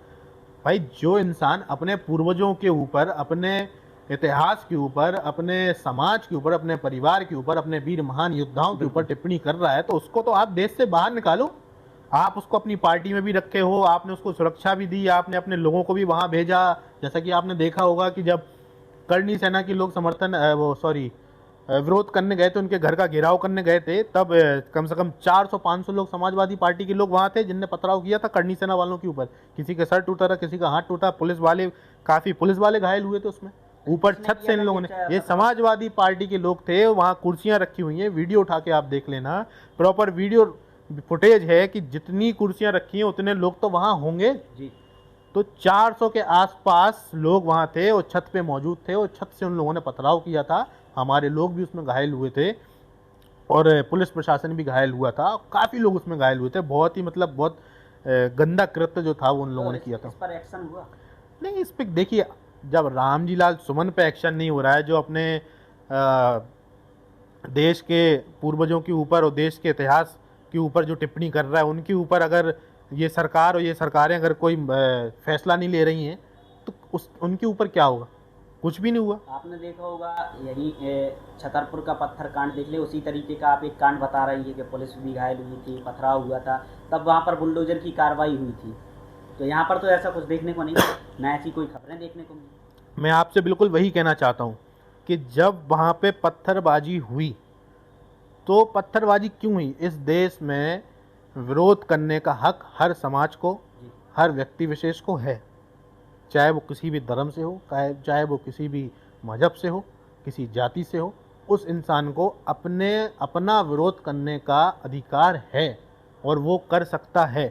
भाई, जो इंसान अपने पूर्वजों के ऊपर, अपने इतिहास के ऊपर, अपने समाज के ऊपर, अपने परिवार के ऊपर, अपने वीर महान योद्धाओं के ऊपर टिप्पणी कर रहा है तो उसको तो आप देश से बाहर निकालो। आप उसको अपनी पार्टी में भी रखे हो, आपने उसको सुरक्षा भी दी, आपने अपने लोगों को भी वहां भेजा। जैसा कि आपने देखा होगा कि जब करनी सेना के लोग विरोध करने गए थे, उनके घर का घेराव करने गए थे, तब कम से कम 400-500 लोग समाजवादी पार्टी के लोग वहां थे जिनने पथराव किया था करनी सेना वालों के ऊपर। किसी का सर टूटा था, किसी का हाथ टूटा, काफी पुलिस वाले घायल हुए थे उसमें। ऊपर छत से इन लोगों ने, ये समाजवादी पार्टी के लोग थे, वहां कुर्सियां रखी हुई हैं, वीडियो उठा के आप देख लेना, प्रॉपर वीडियो फुटेज है कि जितनी कुर्सियां रखी हैं उतने लोग तो वहां होंगे जी। तो 400 के आसपास लोग वहां थे और छत पे मौजूद थे और छत से उन लोगों ने पथराव किया था। हमारे लोग भी उसमें घायल हुए थे और पुलिस प्रशासन भी घायल हुआ था, काफी लोग उसमें घायल हुए थे। बहुत ही बहुत गंदा कृत्य जो था वो उन लोगों ने किया था। इस पर एक्शन हुआ नहीं? इस पे देखिए, जब रामजी लाल सुमन पे एक्शन नहीं हो रहा है, जो अपने देश के पूर्वजों के ऊपर और देश के इतिहास के ऊपर जो टिप्पणी कर रहा है, उनके ऊपर अगर ये सरकार और ये सरकारें अगर कोई फैसला नहीं ले रही हैं तो उनके ऊपर क्या होगा? कुछ भी नहीं हुआ। आपने देखा होगा यही छतरपुर का पत्थर कांड देख ले, उसी तरीके का आप एक कांड बता रही है कि पुलिस भी घायल हुई थी, पथराव हुआ था, तब वहाँ पर बुलडोजर की कार्रवाई हुई थी। तो यहाँ पर तो ऐसा कुछ देखने को नहीं मिला, ना ऐसी कोई खबरें देखने को मिली। मैं आपसे बिल्कुल वही कहना चाहता हूँ कि जब वहाँ पे पत्थरबाजी हुई तो पत्थरबाजी क्यों हुई? इस देश में विरोध करने का हक हर समाज को, हर व्यक्ति विशेष को है, चाहे वो किसी भी धर्म से हो, चाहे वो किसी भी मजहब से हो, किसी जाति से हो। उस इंसान को अपना विरोध करने का अधिकार है और वो कर सकता है।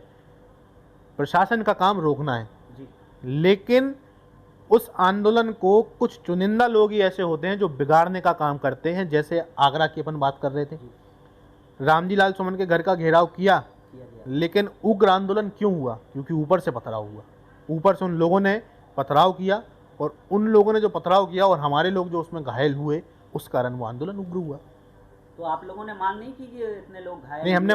प्रशासन का काम रोकना है जी। लेकिन उस आंदोलन को कुछ चुनिंदा लोग ही ऐसे होते हैं जो बिगाड़ने का काम करते हैं। जैसे आगरा की अपन बात कर रहे थे, रामजी लाल सुमन के घर का घेराव किया, लेकिन उग्र आंदोलन क्यों हुआ? क्योंकि ऊपर से पथराव हुआ, ऊपर से उन लोगों ने पथराव किया और उन लोगों ने जो पथराव किया और हमारे लोग जो उसमें घायल हुए, उस कारण वो आंदोलन उग्र हुआ। तो आप लोगों ने मांग नहीं की कि इतने लोग घायल? नहीं, हमने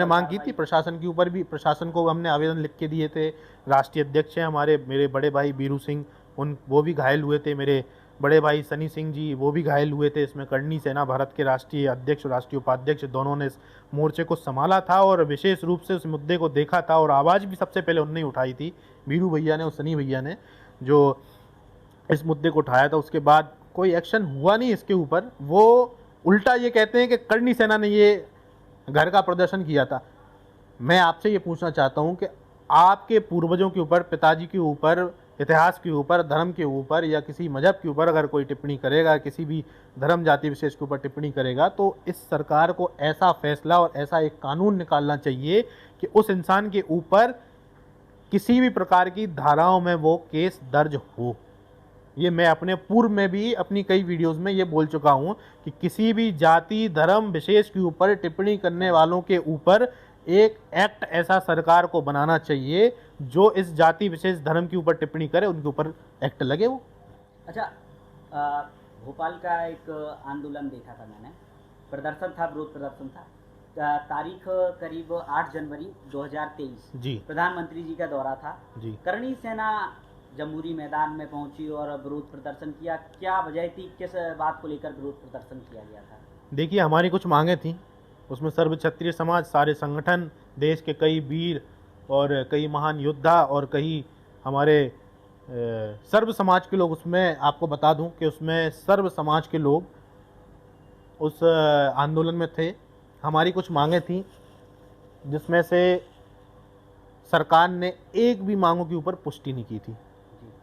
मांग की थी प्रशासन के ऊपर भी। प्रशासन को हमने आवेदन लिख के दिए थे। राष्ट्रीय अध्यक्ष हैं हमारे, मेरे बड़े भाई बीरू सिंह, वो भी घायल हुए थे। मेरे बड़े भाई सनी सिंह जी, वो भी घायल हुए थे। इसमें करनी सेना भारत के राष्ट्रीय अध्यक्ष और राष्ट्रीय उपाध्यक्ष दोनों ने इस मोर्चे को संभाला था और विशेष रूप से उस मुद्दे को देखा था और आवाज़ भी सबसे पहले उन्होंने उठाई थी, बीरू भैया ने और सनी भैया ने, जो इस मुद्दे को उठाया था। उसके बाद कोई एक्शन हुआ नहीं इसके ऊपर। वो उल्टा ये कहते हैं कि करनी सेना ने ये घर का प्रदर्शन किया था। मैं आपसे ये पूछना चाहता हूँ कि आपके पूर्वजों के ऊपर, पिताजी के ऊपर, इतिहास के ऊपर, धर्म के ऊपर या किसी मजहब के ऊपर अगर कोई टिप्पणी करेगा, किसी भी धर्म जाति विशेष के ऊपर टिप्पणी करेगा, तो इस सरकार को ऐसा फैसला और ऐसा एक कानून निकालना चाहिए कि उस इंसान के ऊपर किसी भी प्रकार की धाराओं में वो केस दर्ज हो। ये मैं अपने पूर्व में भी अपनी कई वीडियोस में ये बोल चुका हूँ कि किसी भी जाति धर्म विशेष के ऊपर टिप्पणी करने वालों के ऊपर एक एक्ट ऐसा सरकार को बनाना चाहिए जो इस जाति विशेष धर्म के ऊपर टिप्पणी करे, उनके ऊपर एक्ट लगे वो। अच्छा, भोपाल का एक आंदोलन देखा था मैंने, प्रदर्शन था, विरोध प्रदर्शन था, तारीख करीब 8 जनवरी 2023 जी। प्रधानमंत्री जी का दौरा था जी। करनी सेना जमहूरी मैदान में पहुंची और विरोध प्रदर्शन किया। क्या वजह थी, किस बात को लेकर विरोध प्रदर्शन किया गया था? देखिए, हमारी कुछ मांगे थी, उसमें सर्व क्षत्रिय समाज, सारे संगठन, देश के कई वीर और कई महान योद्धा और कई हमारे सर्व समाज के लोग, उसमें आपको बता दूं कि उसमें सर्व समाज के लोग उस आंदोलन में थे। हमारी कुछ मांगे थी जिसमें से सरकार ने एक भी मांगों के ऊपर पुष्टि नहीं की थी।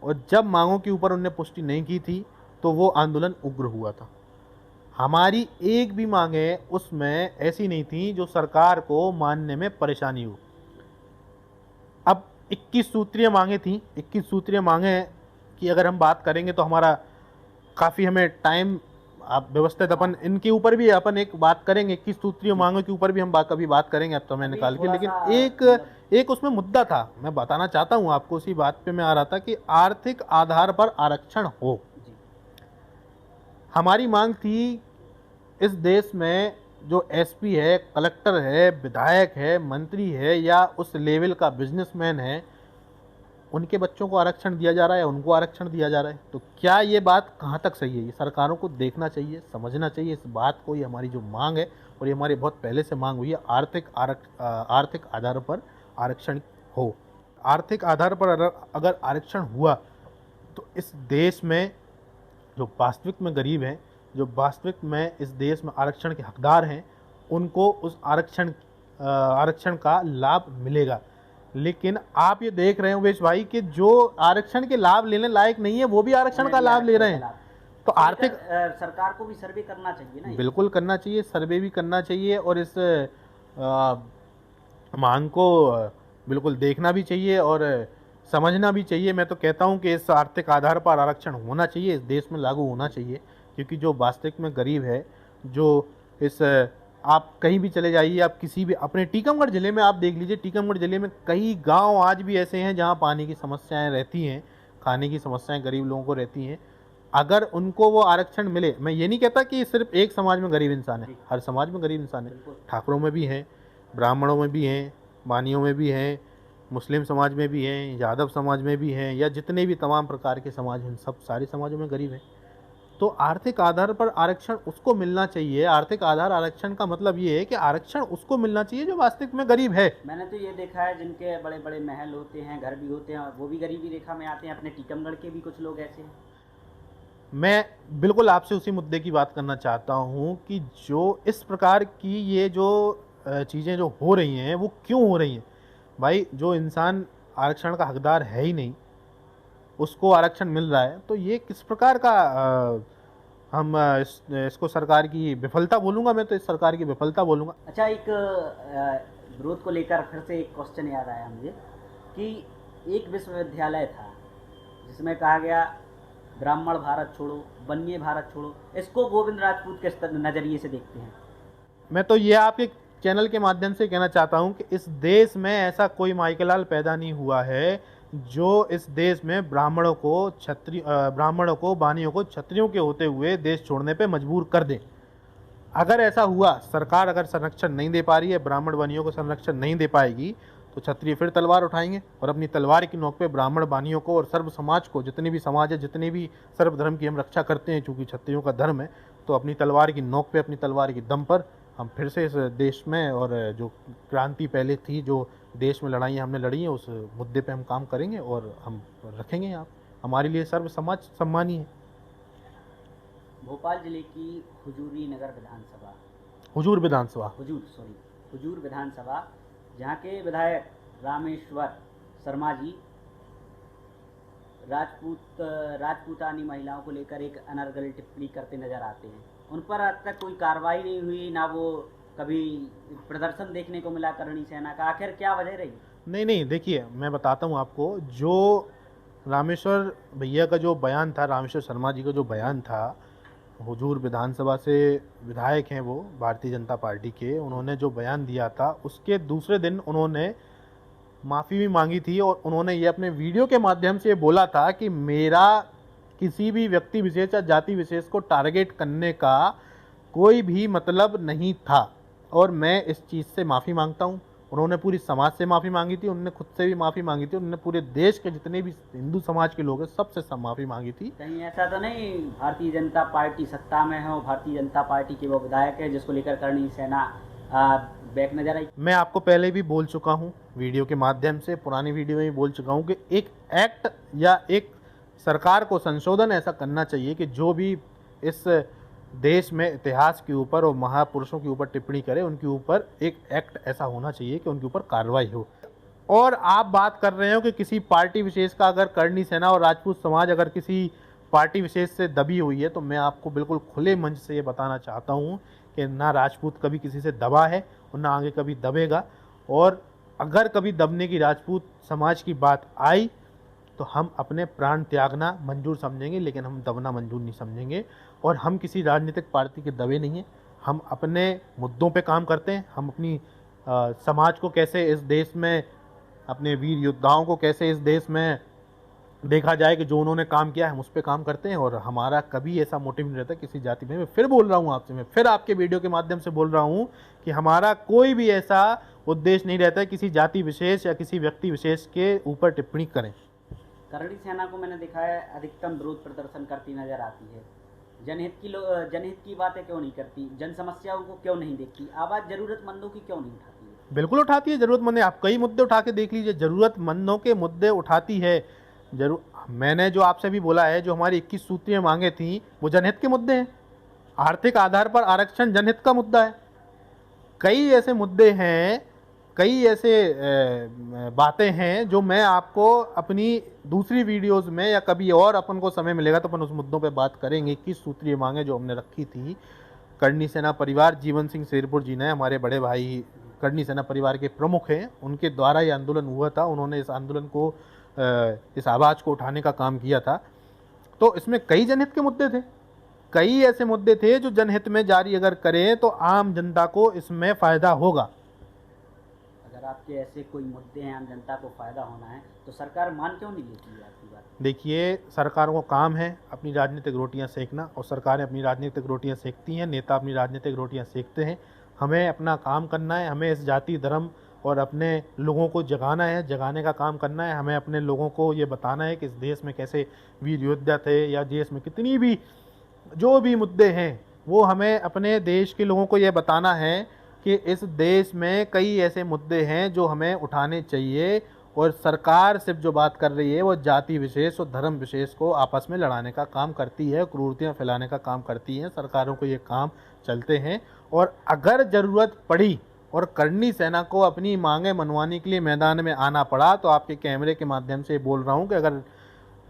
और जब मांगों के ऊपर उनने पुष्टि नहीं की थी तो वो आंदोलन उग्र हुआ था। हमारी एक भी मांगे उसमें ऐसी नहीं थी जो सरकार को मानने में परेशानी हो। अब 21 सूत्रीय मांगे थी, 21 सूत्रीय मांगे की अगर हम बात करेंगे तो हमारा काफ़ी हमें टाइम आप व्यवस्थित अपन इनके ऊपर भी अपन एक बात करेंगे, 21 सूत्रीय मांगों के ऊपर भी हम कभी बात करेंगे अब तो मैं निकाल के। लेकिन एक उसमें मुद्दा था, मैं बताना चाहता हूँ आपको, उसी बात पे मैं आ रहा था कि आर्थिक आधार पर आरक्षण हो। हमारी मांग थी इस देश में जो एसपी है, कलेक्टर है, विधायक है, मंत्री है या उस लेवल का बिजनेसमैन है, उनके बच्चों को आरक्षण दिया जा रहा है, उनको आरक्षण दिया जा रहा है। तो क्या ये बात कहाँ तक सही है? ये सरकारों को देखना चाहिए, समझना चाहिए इस बात को। ये हमारी जो मांग है और ये हमारी बहुत पहले से मांग हुई है, आर्थिक आधार पर आरक्षण हो। आर्थिक आधार पर अगर आरक्षण हुआ तो इस देश में जो वास्तविक में गरीब हैं, जो वास्तविक में इस देश में आरक्षण के हकदार हैं, उनको उस आरक्षण का लाभ मिलेगा। लेकिन आप ये देख रहे हो उमेश भाई कि जो आरक्षण के लाभ लेने लायक नहीं है वो भी आरक्षण का लाभ ले रहे हैं। तो आर्थिक सरकार को भी सर्वे करना चाहिए ना। बिल्कुल करना चाहिए, सर्वे भी करना चाहिए और इस मांग को बिल्कुल देखना भी चाहिए और समझना भी चाहिए। मैं तो कहता हूं कि इस आर्थिक आधार पर आरक्षण होना चाहिए, इस देश में लागू होना चाहिए, क्योंकि जो वास्तविक में गरीब है, जो इस आप कहीं भी चले जाइए, आप किसी भी अपने टीकमगढ़ ज़िले में आप देख लीजिए, टीकमगढ़ ज़िले में कई गांव आज भी ऐसे हैं जहां पानी की समस्याएं रहती हैं, खाने की समस्याएं गरीब लोगों को रहती हैं। अगर उनको वो आरक्षण मिले, मैं ये नहीं कहता कि सिर्फ एक समाज में गरीब इंसान है, हर समाज में गरीब इंसान है, ठाकुरों में भी हैं, ब्राह्मणों में भी हैं, बानियों में भी हैं, मुस्लिम समाज में भी हैं, यादव समाज में भी हैं, या जितने भी तमाम प्रकार के समाज हैं, सब सारे समाजों में गरीब हैं। तो आर्थिक आधार पर आरक्षण उसको मिलना चाहिए। आर्थिक आधार आरक्षण का मतलब ये है कि आरक्षण उसको मिलना चाहिए जो वास्तविक में गरीब है। मैंने तो ये देखा है जिनके बड़े बड़े महल होते हैं, घर भी होते हैं, वो भी गरीबी रेखा में आते हैं। अपने टीकमगढ़ के भी कुछ लोग ऐसे हैं। मैं बिल्कुल आपसे उसी मुद्दे की बात करना चाहता हूँ कि जो इस प्रकार की ये जो चीज़ें जो हो रही हैं वो क्यों हो रही हैं। भाई, जो इंसान आरक्षण का हकदार है ही नहीं, उसको आरक्षण मिल रहा है, तो ये किस प्रकार का इसको सरकार की विफलता बोलूँगा। मैं तो इस सरकार की विफलता बोलूँगा। अच्छा, एक विरोध को लेकर फिर से एक क्वेश्चन याद आया मुझे कि एक विश्वविद्यालय था जिसमें कहा गया ब्राह्मण भारत छोड़ो, बनिए भारत छोड़ो। इसको गोविंद राजपूत किस नज़रिए से देखते हैं? मैं तो ये आपके चैनल के माध्यम से कहना चाहता हूँ कि इस देश में ऐसा कोई माइकेलाल पैदा नहीं हुआ है जो इस देश में ब्राह्मणों को, बानियों को क्षत्रियों के होते हुए देश छोड़ने पे मजबूर कर दे। अगर ऐसा हुआ, सरकार अगर संरक्षण नहीं दे पा रही है, ब्राह्मण बानियों को संरक्षण नहीं दे पाएगी, तो क्षत्रिय फिर तलवार उठाएंगे और अपनी तलवार की नोक पे ब्राह्मण बानियों को और सर्व समाज को, जितने भी समाज है, जितने भी सर्वधर्म की हम रक्षा करते हैं, चूँकि क्षत्रियों का धर्म है, तो अपनी तलवार की नोक पे, अपनी तलवार की दम पर हम फिर से इस देश में, और जो क्रांति पहले थी, जो देश में लड़ाइयाँ हमने लड़ी हैं, उस मुद्दे पे हम काम करेंगे और हम रखेंगे यहाँ। हमारे लिए सर्व समाज सम्मानी है। भोपाल जिले की हुजूरी नगर विधानसभा, हुजूर विधानसभा, जहाँ के विधायक रामेश्वर शर्मा जी राजपूतानी महिलाओं को लेकर एक अनर्गल टिप्पणी करते नजर आते हैं। उन पर आज तक कोई कार्रवाई नहीं हुई, ना वो कभी प्रदर्शन देखने को मिला करणी सेना का। आखिर क्या वजह रही? नहीं, देखिए मैं बताता हूँ आपको। जो रामेश्वर भैया का जो बयान था, रामेश्वर शर्मा जी का जो बयान था, हुजूर विधानसभा से विधायक हैं वो, भारतीय जनता पार्टी के, उन्होंने जो बयान दिया था उसके दूसरे दिन उन्होंने माफ़ी भी मांगी थी और उन्होंने ये अपने वीडियो के माध्यम से बोला था कि मेरा किसी भी व्यक्ति विशेष या जाति विशेष को टारगेट करने का कोई भी मतलब नहीं था और मैं इस चीज़ से माफ़ी मांगता हूँ। उन्होंने पूरी समाज से माफ़ी मांगी थी, उन्होंने खुद से भी माफ़ी मांगी थी, उन्होंने पूरे देश के जितने भी हिंदू समाज के लोग हैं सबसे सब माफ़ी मांगी थी। कहीं ऐसा तो नहीं भारतीय जनता पार्टी सत्ता में है, भारतीय जनता पार्टी के वो विधायक है जिसको लेकर करणी सेना बैक नजर आई? मैं आपको पहले भी बोल चुका हूँ वीडियो के माध्यम से, पुरानी वीडियो में भी बोल चुका हूँ कि एक एक्ट या एक सरकार को संशोधन ऐसा करना चाहिए कि जो भी इस देश में इतिहास के ऊपर और महापुरुषों के ऊपर टिप्पणी करे, उनके ऊपर एक एक्ट ऐसा होना चाहिए कि उनके ऊपर कार्रवाई हो। और आप बात कर रहे हो कि किसी पार्टी विशेष का अगर करणी सेना और राजपूत समाज अगर किसी पार्टी विशेष से दबी हुई है, तो मैं आपको बिल्कुल खुले मंच से ये बताना चाहता हूँ कि ना राजपूत कभी किसी से दबा है और ना आगे कभी दबेगा। और अगर कभी दबने की राजपूत समाज की बात आई तो हम अपने प्राण त्यागना मंजूर समझेंगे, लेकिन हम दबना मंजूर नहीं समझेंगे। और हम किसी राजनीतिक पार्टी के दबे नहीं हैं, हम अपने मुद्दों पे काम करते हैं। हम अपनी समाज को कैसे इस देश में, अपने वीर योद्धाओं को कैसे इस देश में देखा जाए कि जो उन्होंने काम किया है, हम उस पर काम करते हैं। और हमारा कभी ऐसा मोटिव नहीं रहता किसी जाति में। मैं फिर बोल रहा हूँ आपसे, मैं फिर आपके वीडियो के माध्यम से बोल रहा हूँ कि हमारा कोई भी ऐसा उद्देश्य नहीं रहता है किसी जाति विशेष या किसी व्यक्ति विशेष के ऊपर टिप्पणी करें। करणी सेना को मैंने देखा है अधिकतम विरोध प्रदर्शन करती नजर आती है। जनहित की बातें क्यों नहीं करती, जन समस्याओं को क्यों नहीं देखती, आवाज़ जरूरतमंदों की क्यों नहीं उठाती है? बिल्कुल उठाती है जरूरतमंद। आप कई मुद्दे उठा के देख लीजिए, जरूरतमंदों के मुद्दे उठाती है जरूर। मैंने जो आपसे भी बोला है, जो हमारी 21 सूत्रीय मांगे थी वो जनहित के मुद्दे हैं। आर्थिक आधार पर आरक्षण जनहित का मुद्दा है। कई ऐसे मुद्दे हैं, कई ऐसे बातें हैं जो मैं आपको अपनी दूसरी वीडियोस में या कभी और अपन को समय मिलेगा तो अपन उस मुद्दों पे बात करेंगे। 21 सूत्रीय मांगे जो हमने रखी थी, करणी सेना परिवार, जीवन सिंह शेरपुर जी ने, हमारे बड़े भाई करणी सेना परिवार के प्रमुख हैं, उनके द्वारा ये आंदोलन हुआ था। उन्होंने इस आंदोलन को, इस आवाज़ को उठाने का काम किया था। तो इसमें कई जनहित के मुद्दे थे, कई ऐसे मुद्दे थे जो जनहित में जारी अगर करें तो आम जनता को इसमें फ़ायदा होगा। अगर आपके ऐसे कोई मुद्दे हैं, आम जनता को फ़ायदा होना है, तो सरकार मान क्यों नहीं लेती है आपकी बात? देखिए, सरकारों को काम है अपनी राजनीतिक रोटियां सेकना, और सरकारें अपनी राजनीतिक रोटियां सेकती हैं, नेता अपनी राजनीतिक रोटियां सेकते हैं। हमें अपना काम करना है, हमें इस जाति धर्म और अपने लोगों को जगाना है, जगाने का काम करना है। हमें अपने लोगों को ये बताना है कि इस देश में कैसे वीर योद्धा थे, या देश में कितनी भी जो भी मुद्दे हैं वो हमें अपने देश के लोगों को ये बताना है कि इस देश में कई ऐसे मुद्दे हैं जो हमें उठाने चाहिए। और सरकार सिर्फ जो बात कर रही है वो जाति विशेष और धर्म विशेष को आपस में लड़ाने का काम करती है, क्रूरतियाँ फैलाने का काम करती हैं। सरकारों को ये काम चलते हैं। और अगर ज़रूरत पड़ी और करणी सेना को अपनी मांगें मनवाने के लिए मैदान में आना पड़ा, तो आपके कैमरे के माध्यम से बोल रहा हूँ कि अगर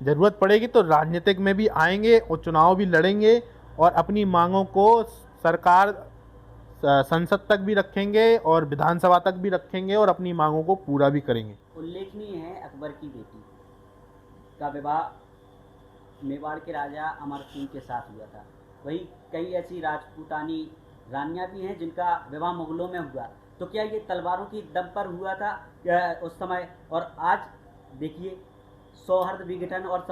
ज़रूरत पड़ेगी तो राजनीतिक में भी आएंगे और चुनाव भी लड़ेंगे, और अपनी मांगों को सरकार संसद तक भी रखेंगे और विधानसभा तक भी रखेंगे और अपनी मांगों को पूरा भी करेंगे। उल्लेखनीय है, अकबर की बेटी का विवाह मेवाड़ के राजा अमर सिंह के साथ हुआ था। वही कई ऐसी राजपूतानी रानियां भी हैं जिनका विवाह मुगलों में हुआ। तो क्या ये तलवारों की दम पर हुआ था उस समय? और आज देखिए, सौहार्द विघटन और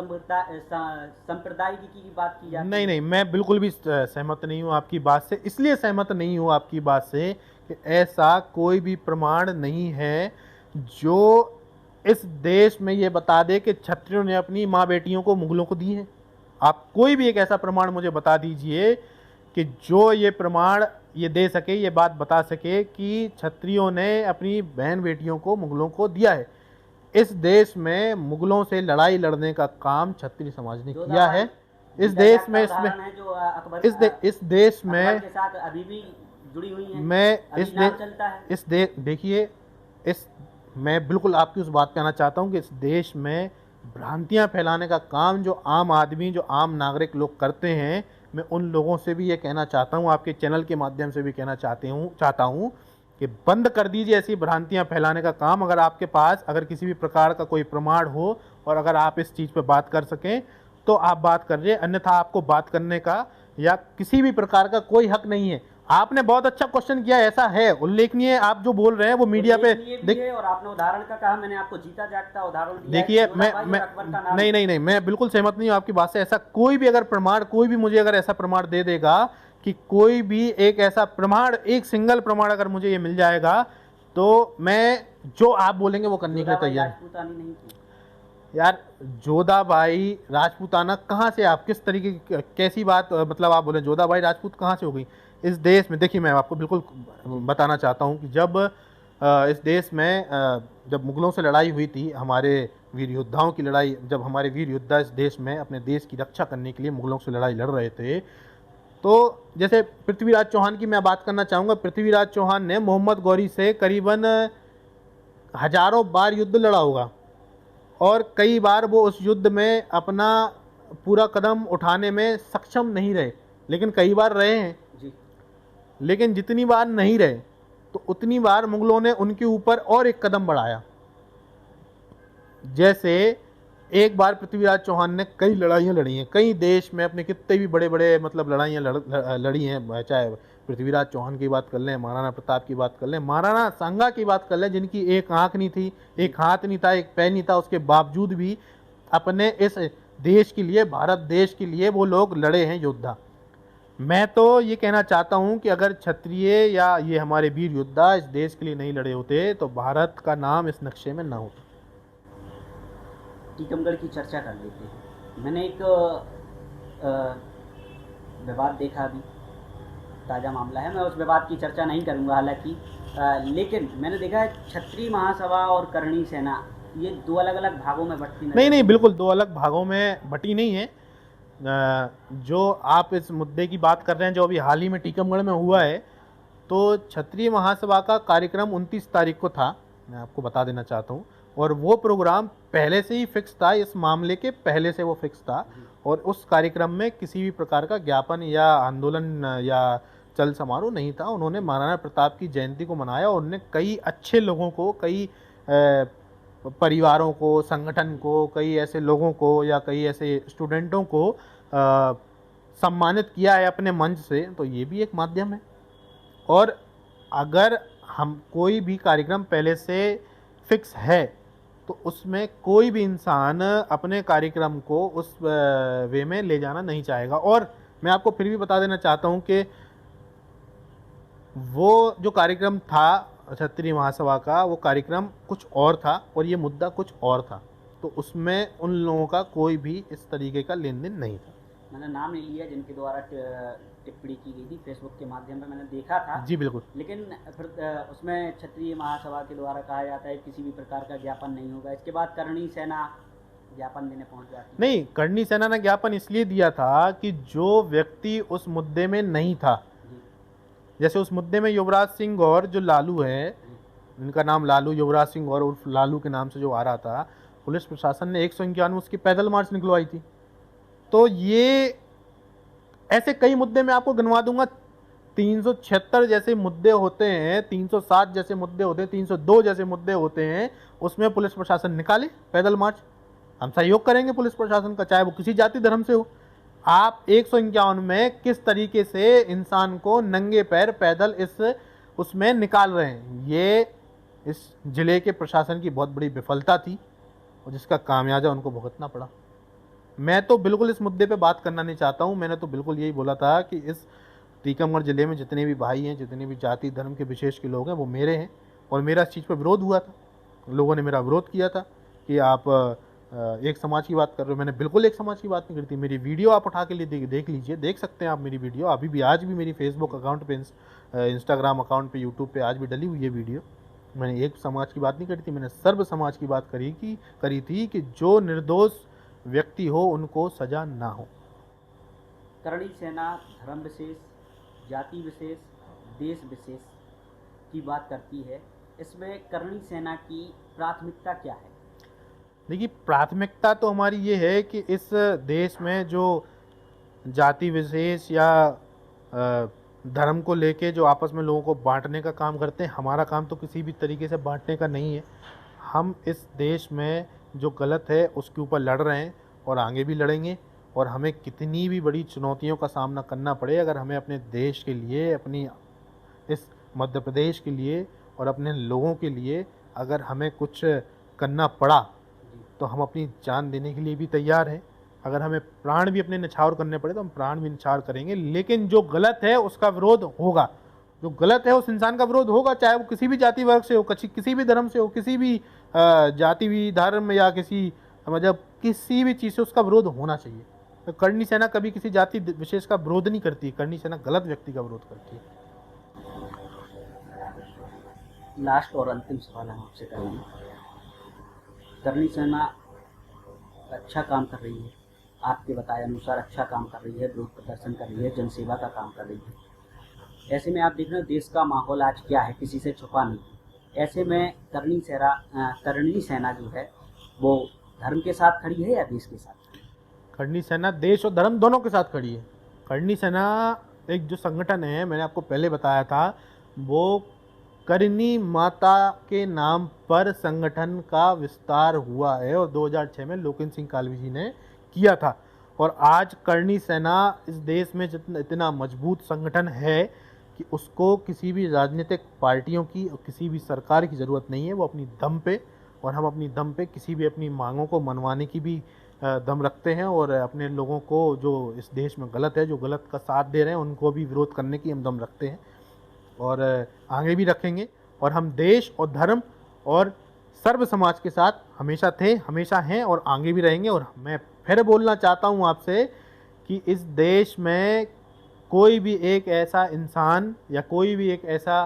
संप्रदायिकी की बात की जाती है। नहीं, मैं बिल्कुल भी सहमत नहीं हूँ आपकी बात से। इसलिए सहमत नहीं हूँ आपकी बात से कि ऐसा कोई भी प्रमाण नहीं है जो इस देश में ये बता दे कि क्षत्रियों ने अपनी माँ बेटियों को मुगलों को दी है। आप कोई भी एक ऐसा प्रमाण मुझे बता दीजिए कि जो ये प्रमाण ये दे सके, ये बात बता सके कि क्षत्रियों ने अपनी बहन बेटियों को मुगलों को दिया है। इस देश में मुगलों से लड़ाई लड़ने का काम क्षत्रिय समाज ने किया है। इस देश में, इसमें इस देश में के साथ अभी भी जुड़ी हुई है। मैं बिल्कुल आपकी उस बात पे आना चाहता हूँ कि इस देश में भ्रांतियाँ फैलाने का काम जो आम आदमी, जो आम नागरिक लोग करते हैं, मैं उन लोगों से भी ये कहना चाहता हूँ, आपके चैनल के माध्यम से भी कहना चाहता हूँ कि बंद कर दीजिए ऐसी भ्रांतियां फैलाने का काम। अगर आपके पास अगर किसी भी प्रकार का कोई प्रमाण हो और अगर आप इस चीज़ पे बात कर सकें तो आप बात करिए, अन्यथा आपको बात करने का या किसी भी प्रकार का कोई हक नहीं है। आपने बहुत अच्छा क्वेश्चन किया, ऐसा है, उल्लेखनीय। आप जो बोल रहे हैं वो मीडिया पे देखिए, और आपने उदाहरण का कहा, मैंने आपको जीता जागता उदाहरण दिया। देखिए, नहीं, मैं बिल्कुल सहमत नहीं हूँ आपकी बात से। ऐसा कोई भी अगर प्रमाण, कोई भी मुझे अगर ऐसा प्रमाण दे देगा कि कोई भी एक ऐसा प्रमाण, एक सिंगल प्रमाण अगर मुझे ये मिल जाएगा, तो मैं जो आप बोलेंगे वो करने के लिए तैयार हूं। यार, जोधाबाई राजपूताना कहाँ से, आप किस तरीके की, कैसी बात, मतलब आप बोले जोधाबाई राजपूत कहाँ से हो गई इस देश में? देखिए, मैं आपको बिल्कुल बताना चाहता हूँ कि जब इस देश में जब मुगलों से लड़ाई हुई थी, हमारे वीर योद्धाओं की लड़ाई, जब हमारे वीर योद्धा इस देश में अपने देश की रक्षा करने के लिए मुगलों से लड़ाई लड़ रहे थे, तो जैसे पृथ्वीराज चौहान की मैं बात करना चाहूँगा। पृथ्वीराज चौहान ने मोहम्मद गौरी से करीबन हजारों बार युद्ध लड़ा होगा और कई बार वो उस युद्ध में अपना पूरा कदम उठाने में सक्षम नहीं रहे, लेकिन कई बार रहे हैं। जी। लेकिन जितनी बार नहीं रहे तो उतनी बार मुगलों ने उनके ऊपर और एक कदम बढ़ाया। जैसे एक बार पृथ्वीराज चौहान ने कई लड़ाइयाँ लड़ी हैं, कई देश में अपने कितने भी बड़े बड़े मतलब लड़ाइयाँ लड़ी हैं, चाहे पृथ्वीराज चौहान की बात कर लें, महाराणा प्रताप की बात कर लें, महाराणा सांगा की बात कर लें, जिनकी एक आंख नहीं थी, एक हाथ नहीं था, एक पैर नहीं था, उसके बावजूद भी अपने इस देश के लिए, भारत देश के लिए वो लोग लड़े हैं योद्धा। मैं तो ये कहना चाहता हूँ कि अगर क्षत्रिय या ये हमारे वीर योद्धा इस देश के लिए नहीं लड़े होते तो भारत का नाम इस नक्शे में ना होता। टीकमगढ़ की चर्चा कर लेते हैं। मैंने एक विवाद देखा, अभी ताज़ा मामला है, मैं उस विवाद की चर्चा नहीं करूंगा हालांकि, लेकिन मैंने देखा है क्षत्रिय महासभा और करणी सेना ये दो अलग अलग भागों में बंटती नहीं, बिल्कुल दो अलग भागों में बटी नहीं है। जो आप इस मुद्दे की बात कर रहे हैं जो अभी हाल ही में टीकमगढ़ में हुआ है, तो क्षत्रिय महासभा का कार्यक्रम 29 तारीख को था, मैं आपको बता देना चाहता हूँ, और वो प्रोग्राम पहले से ही फिक्स था, इस मामले के पहले से वो फिक्स था, और उस कार्यक्रम में किसी भी प्रकार का ज्ञापन या आंदोलन या चल समारोह नहीं था। उन्होंने महाराणा प्रताप की जयंती को मनाया और उन्होंने कई अच्छे लोगों को, कई परिवारों को, संगठन को, कई ऐसे लोगों को या कई ऐसे स्टूडेंटों को सम्मानित किया है अपने मंच से, तो ये भी एक माध्यम है। और अगर हम कोई भी कार्यक्रम पहले से फिक्स है तो उसमें कोई भी इंसान अपने कार्यक्रम को उस वे में ले जाना नहीं चाहेगा। और मैं आपको फिर भी बता देना चाहता हूँ कि वो जो कार्यक्रम था क्षत्रिय महासभा का, वो कार्यक्रम कुछ और था और ये मुद्दा कुछ और था, तो उसमें उन लोगों का कोई भी इस तरीके का लेन देन नहीं था। मैंने नाम नहीं लिया जिनके द्वारा टिप्पणी की गई थी, फेसबुक के माध्यम से मैंने देखा था। जी बिल्कुल। लेकिन फिर उसमें क्षत्रिय महासभा के द्वारा कहा जाता है किसी भी प्रकार का ज्ञापन नहीं होगा। इसके बाद करणी सेना ज्ञापन देने पहुंच जाती है। नहीं, करणी सेना ने ज्ञापन इसलिए दिया था कि जो व्यक्ति उस मुद्दे में नहीं था, जैसे उस मुद्दे में युवराज सिंह और जो लालू है, इनका नाम लालू, युवराज सिंह और उर्फ लालू के नाम से जो आ रहा था, पुलिस प्रशासन ने 151 उसकी पैदल मार्च निकलवाई थी। तो ये ऐसे कई मुद्दे मैं आपको गिनवा दूंगा, 376 जैसे मुद्दे होते हैं, 307 जैसे मुद्दे होते हैं, 302 जैसे मुद्दे होते हैं, उसमें पुलिस प्रशासन निकाले पैदल मार्च। हम सहयोग करेंगे पुलिस प्रशासन का, चाहे वो किसी जाति धर्म से हो। आप 151 में किस तरीके से इंसान को नंगे पैर पैदल इस उसमें निकाल रहे हैं, ये इस जिले के प्रशासन की बहुत बड़ी विफलता थी और जिसका खामियाजा उनको भुगतना पड़ा। मैं तो बिल्कुल इस मुद्दे पे बात करना नहीं चाहता हूँ। मैंने तो बिल्कुल यही बोला था कि इस टीकमगढ़ जिले में जितने भी भाई हैं, जितने भी जाति धर्म के विशेष के लोग हैं, वो मेरे हैं और मेरा इस चीज़ पर विरोध हुआ था। लोगों ने मेरा विरोध किया था कि आप एक समाज की बात कर रहे हो। मैंने बिल्कुल एक समाज की बात नहीं करी थी। मेरी वीडियो आप उठा के लिए देख लीजिए, देख सकते हैं आप मेरी वीडियो अभी भी, आज भी मेरी फेसबुक अकाउंट पे, इंस्टाग्राम अकाउंट पे, यूट्यूब पे आज भी डली हुई है वीडियो। मैंने एक समाज की बात नहीं करी थी, मैंने सर्व समाज की बात करी थी कि जो निर्दोष व्यक्ति हो उनको सजा ना हो। करणी सेना धर्म विशेष, जाति विशेष, देश विशेष की बात करती है। इसमें करणी सेना की प्राथमिकता क्या है? देखिए, प्राथमिकता तो हमारी ये है कि इस देश में जो जाति विशेष या धर्म को लेके जो आपस में लोगों को बांटने का काम करते हैं, हमारा काम तो किसी भी तरीके से बांटने का नहीं है। हम इस देश में जो गलत है उसके ऊपर लड़ रहे हैं और आगे भी लड़ेंगे, और हमें कितनी भी बड़ी चुनौतियों का सामना करना पड़े, अगर हमें अपने देश के लिए, अपनी इस मध्य प्रदेश के लिए और अपने लोगों के लिए अगर हमें कुछ करना पड़ा तो हम अपनी जान देने के लिए भी तैयार हैं। अगर हमें प्राण भी अपने न्यौछावर करने पड़े तो हम प्राण भी न्यौछावर करेंगे, लेकिन जो गलत है उसका विरोध होगा। जो गलत है उस इंसान का विरोध होगा, चाहे वो किसी भी जाति वर्ग से हो, किसी भी धर्म से हो, किसी भी जाति भी धर्म या किसी मतलब किसी भी चीज़ से उसका विरोध होना चाहिए। तो करणी सेना कभी किसी जाति विशेष का विरोध नहीं करती। करणी सेना गलत व्यक्ति का विरोध करती है। लास्ट और अंतिम सवाल हम आपसे करेंगे। करणी सेना अच्छा काम कर रही है, आपके बताए अनुसार अच्छा काम कर रही है, विरोध प्रदर्शन कर रही है, जनसेवा का काम कर रही है। ऐसे में आप देख रहे हो देश का माहौल आज क्या है, किसी से छुपा नहीं। ऐसे में करणी सेना जो है वो धर्म के साथ खड़ी है या देश के साथ? करणी सेना देश और धर्म दोनों के साथ खड़ी है। करणी सेना एक जो संगठन है, मैंने आपको पहले बताया था, वो करणी माता के नाम पर संगठन का विस्तार हुआ है और 2006 में लोकेंद्र सिंह कालवी जी ने किया था। और आज करणी सेना इस देश में जितना इतना मजबूत संगठन है कि उसको किसी भी राजनीतिक पार्टियों की और किसी भी सरकार की ज़रूरत नहीं है। वो अपनी दम पे, और हम अपनी दम पे किसी भी अपनी मांगों को मनवाने की भी दम रखते हैं, और अपने लोगों को जो इस देश में गलत है, जो गलत का साथ दे रहे हैं, उनको भी विरोध करने की हम दम रखते हैं और आगे भी रखेंगे। और हम देश और धर्म और सर्व समाज के साथ हमेशा थे, हमेशा हैं और आगे भी रहेंगे। और मैं फिर बोलना चाहता हूँ आपसे कि इस देश में कोई भी एक ऐसा इंसान या कोई भी एक ऐसा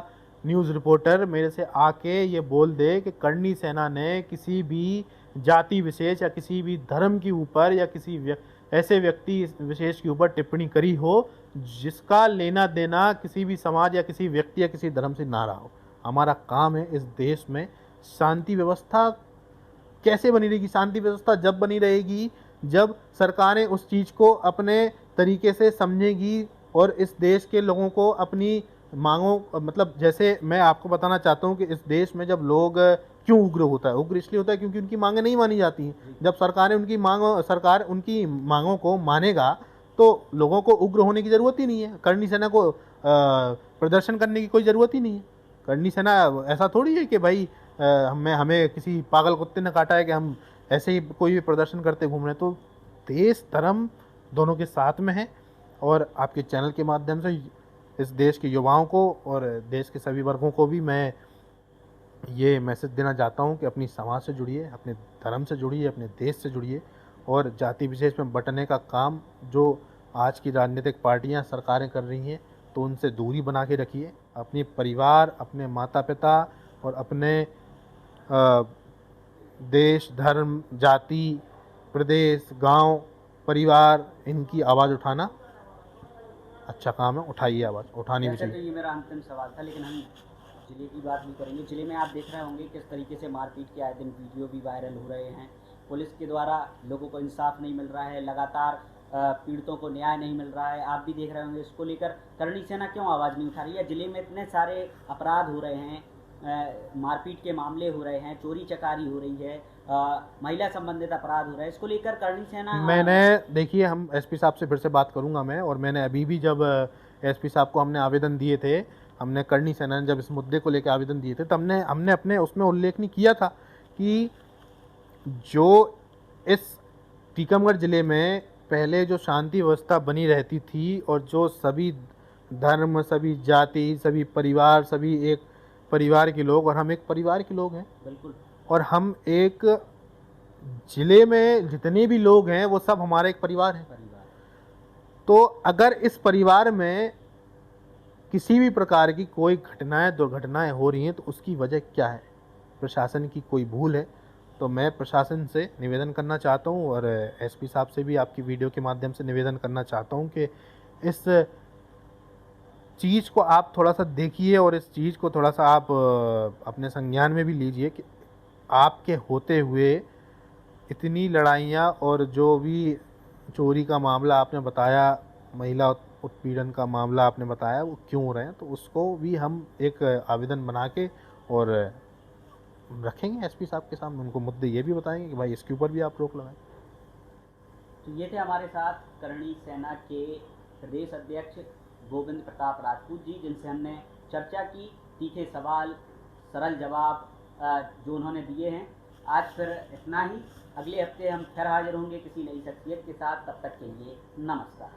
न्यूज़ रिपोर्टर मेरे से आके ये बोल दे कि करणी सेना ने किसी भी जाति विशेष या किसी भी धर्म के ऊपर या किसी ऐसे व्यक्ति विशेष के ऊपर टिप्पणी करी हो जिसका लेना देना किसी भी समाज या किसी व्यक्ति या किसी धर्म से ना रहा हो। हमारा काम है इस देश में शांति व्यवस्था कैसे बनी रहेगी। शांति व्यवस्था जब बनी रहेगी जब सरकारें उस चीज़ को अपने तरीके से समझेगी और इस देश के लोगों को अपनी मांगों, मतलब जैसे मैं आपको बताना चाहता हूँ कि इस देश में जब लोग क्यों उग्र होता है, उग्र इसलिए होता है क्योंकि उनकी मांगें नहीं मानी जाती हैं। जब सरकार उनकी मांगों को मानेगा तो लोगों को उग्र होने की ज़रूरत ही नहीं है। करणी सेना को प्रदर्शन करने की कोई ज़रूरत ही नहीं है। करणी सेना ऐसा थोड़ी है कि भाई हमें किसी पागल कुत्ते ने काटा है कि हम ऐसे ही कोई भी प्रदर्शन करते घूम रहे हैं। तो देश धर्म दोनों के साथ में है। और आपके चैनल के माध्यम से इस देश के युवाओं को और देश के सभी वर्गों को भी मैं ये मैसेज देना चाहता हूँ कि अपनी समाज से जुड़िए, अपने धर्म से जुड़िए, अपने देश से जुड़िए। और जाति विशेष में बंटने का काम जो आज की राजनीतिक पार्टियां सरकारें कर रही हैं तो उनसे दूरी बना के रखिए। अपने परिवार, अपने माता पिता और अपने देश, धर्म, जाति, प्रदेश, गांव, परिवार, इनकी आवाज़ उठाना अच्छा काम है। उठाइए आवाज़, उठानी भी वैसे तो चाहिए। ये मेरा अंतिम सवाल था, लेकिन हम जिले की बात भी करेंगे। जिले में आप देख रहे होंगे किस तरीके से मारपीट के आए दिन वीडियो भी वायरल हो रहे हैं। पुलिस के द्वारा लोगों को इंसाफ नहीं मिल रहा है, लगातार पीड़ितों को न्याय नहीं मिल रहा है। आप भी देख रहे होंगे, इसको लेकर करणी सेना क्यों आवाज़ नहीं उठा रही है? जिले में इतने सारे अपराध हो रहे हैं, मारपीट के मामले हो रहे हैं, चोरी चकारी हो रही है, महिला संबंधित अपराध हो रहे हैं, इसको लेकर करणी सेना मैंने देखिए, हम एसपी साहब से फिर से बात करूंगा मैं। और मैंने अभी भी जब एसपी साहब को हमने आवेदन दिए थे, हमने करणी सेना ने जब इस मुद्दे को लेकर आवेदन दिए थे, तो हमने अपने उसमें उल्लेख नहीं किया था कि जो इस टीकमगढ़ ज़िले में पहले जो शांति व्यवस्था बनी रहती थी और जो सभी धर्म, सभी जाति, सभी परिवार, सभी एक परिवार के लोग, और हम एक परिवार के लोग हैं, बिल्कुल, और हम एक ज़िले में जितने भी लोग हैं वो सब हमारा एक परिवार है। परिवार तो अगर इस परिवार में किसी भी प्रकार की कोई घटनाएं, दुर्घटनाएं हो रही हैं तो उसकी वजह क्या है? प्रशासन की कोई भूल है। तो मैं प्रशासन से निवेदन करना चाहता हूं और एसपी साहब से भी आपकी वीडियो के माध्यम से निवेदन करना चाहता हूं कि इस चीज़ को आप थोड़ा सा देखिए और इस चीज़ को थोड़ा सा आप अपने संज्ञान में भी लीजिए कि आपके होते हुए इतनी लड़ाइयाँ और जो भी चोरी का मामला आपने बताया, महिला उत्पीड़न का मामला आपने बताया, वो क्यों हो रहे हैं, तो उसको भी हम एक आवेदन बना के और रखेंगे एसपी साहब के सामने। उनको मुद्दे ये भी बताएंगे कि भाई इसके ऊपर भी आप रोक लगाएं। तो ये थे हमारे साथ करणी सेना के प्रदेश अध्यक्ष गोविंद प्रताप राजपूत जी, जिनसे हमने चर्चा की, तीखे सवाल, सरल जवाब जो उन्होंने दिए हैं। आज फिर इतना ही। अगले हफ्ते हम फिर हाजिर होंगे किसी नई शख्सियत के साथ। तब तक के लिए नमस्कार।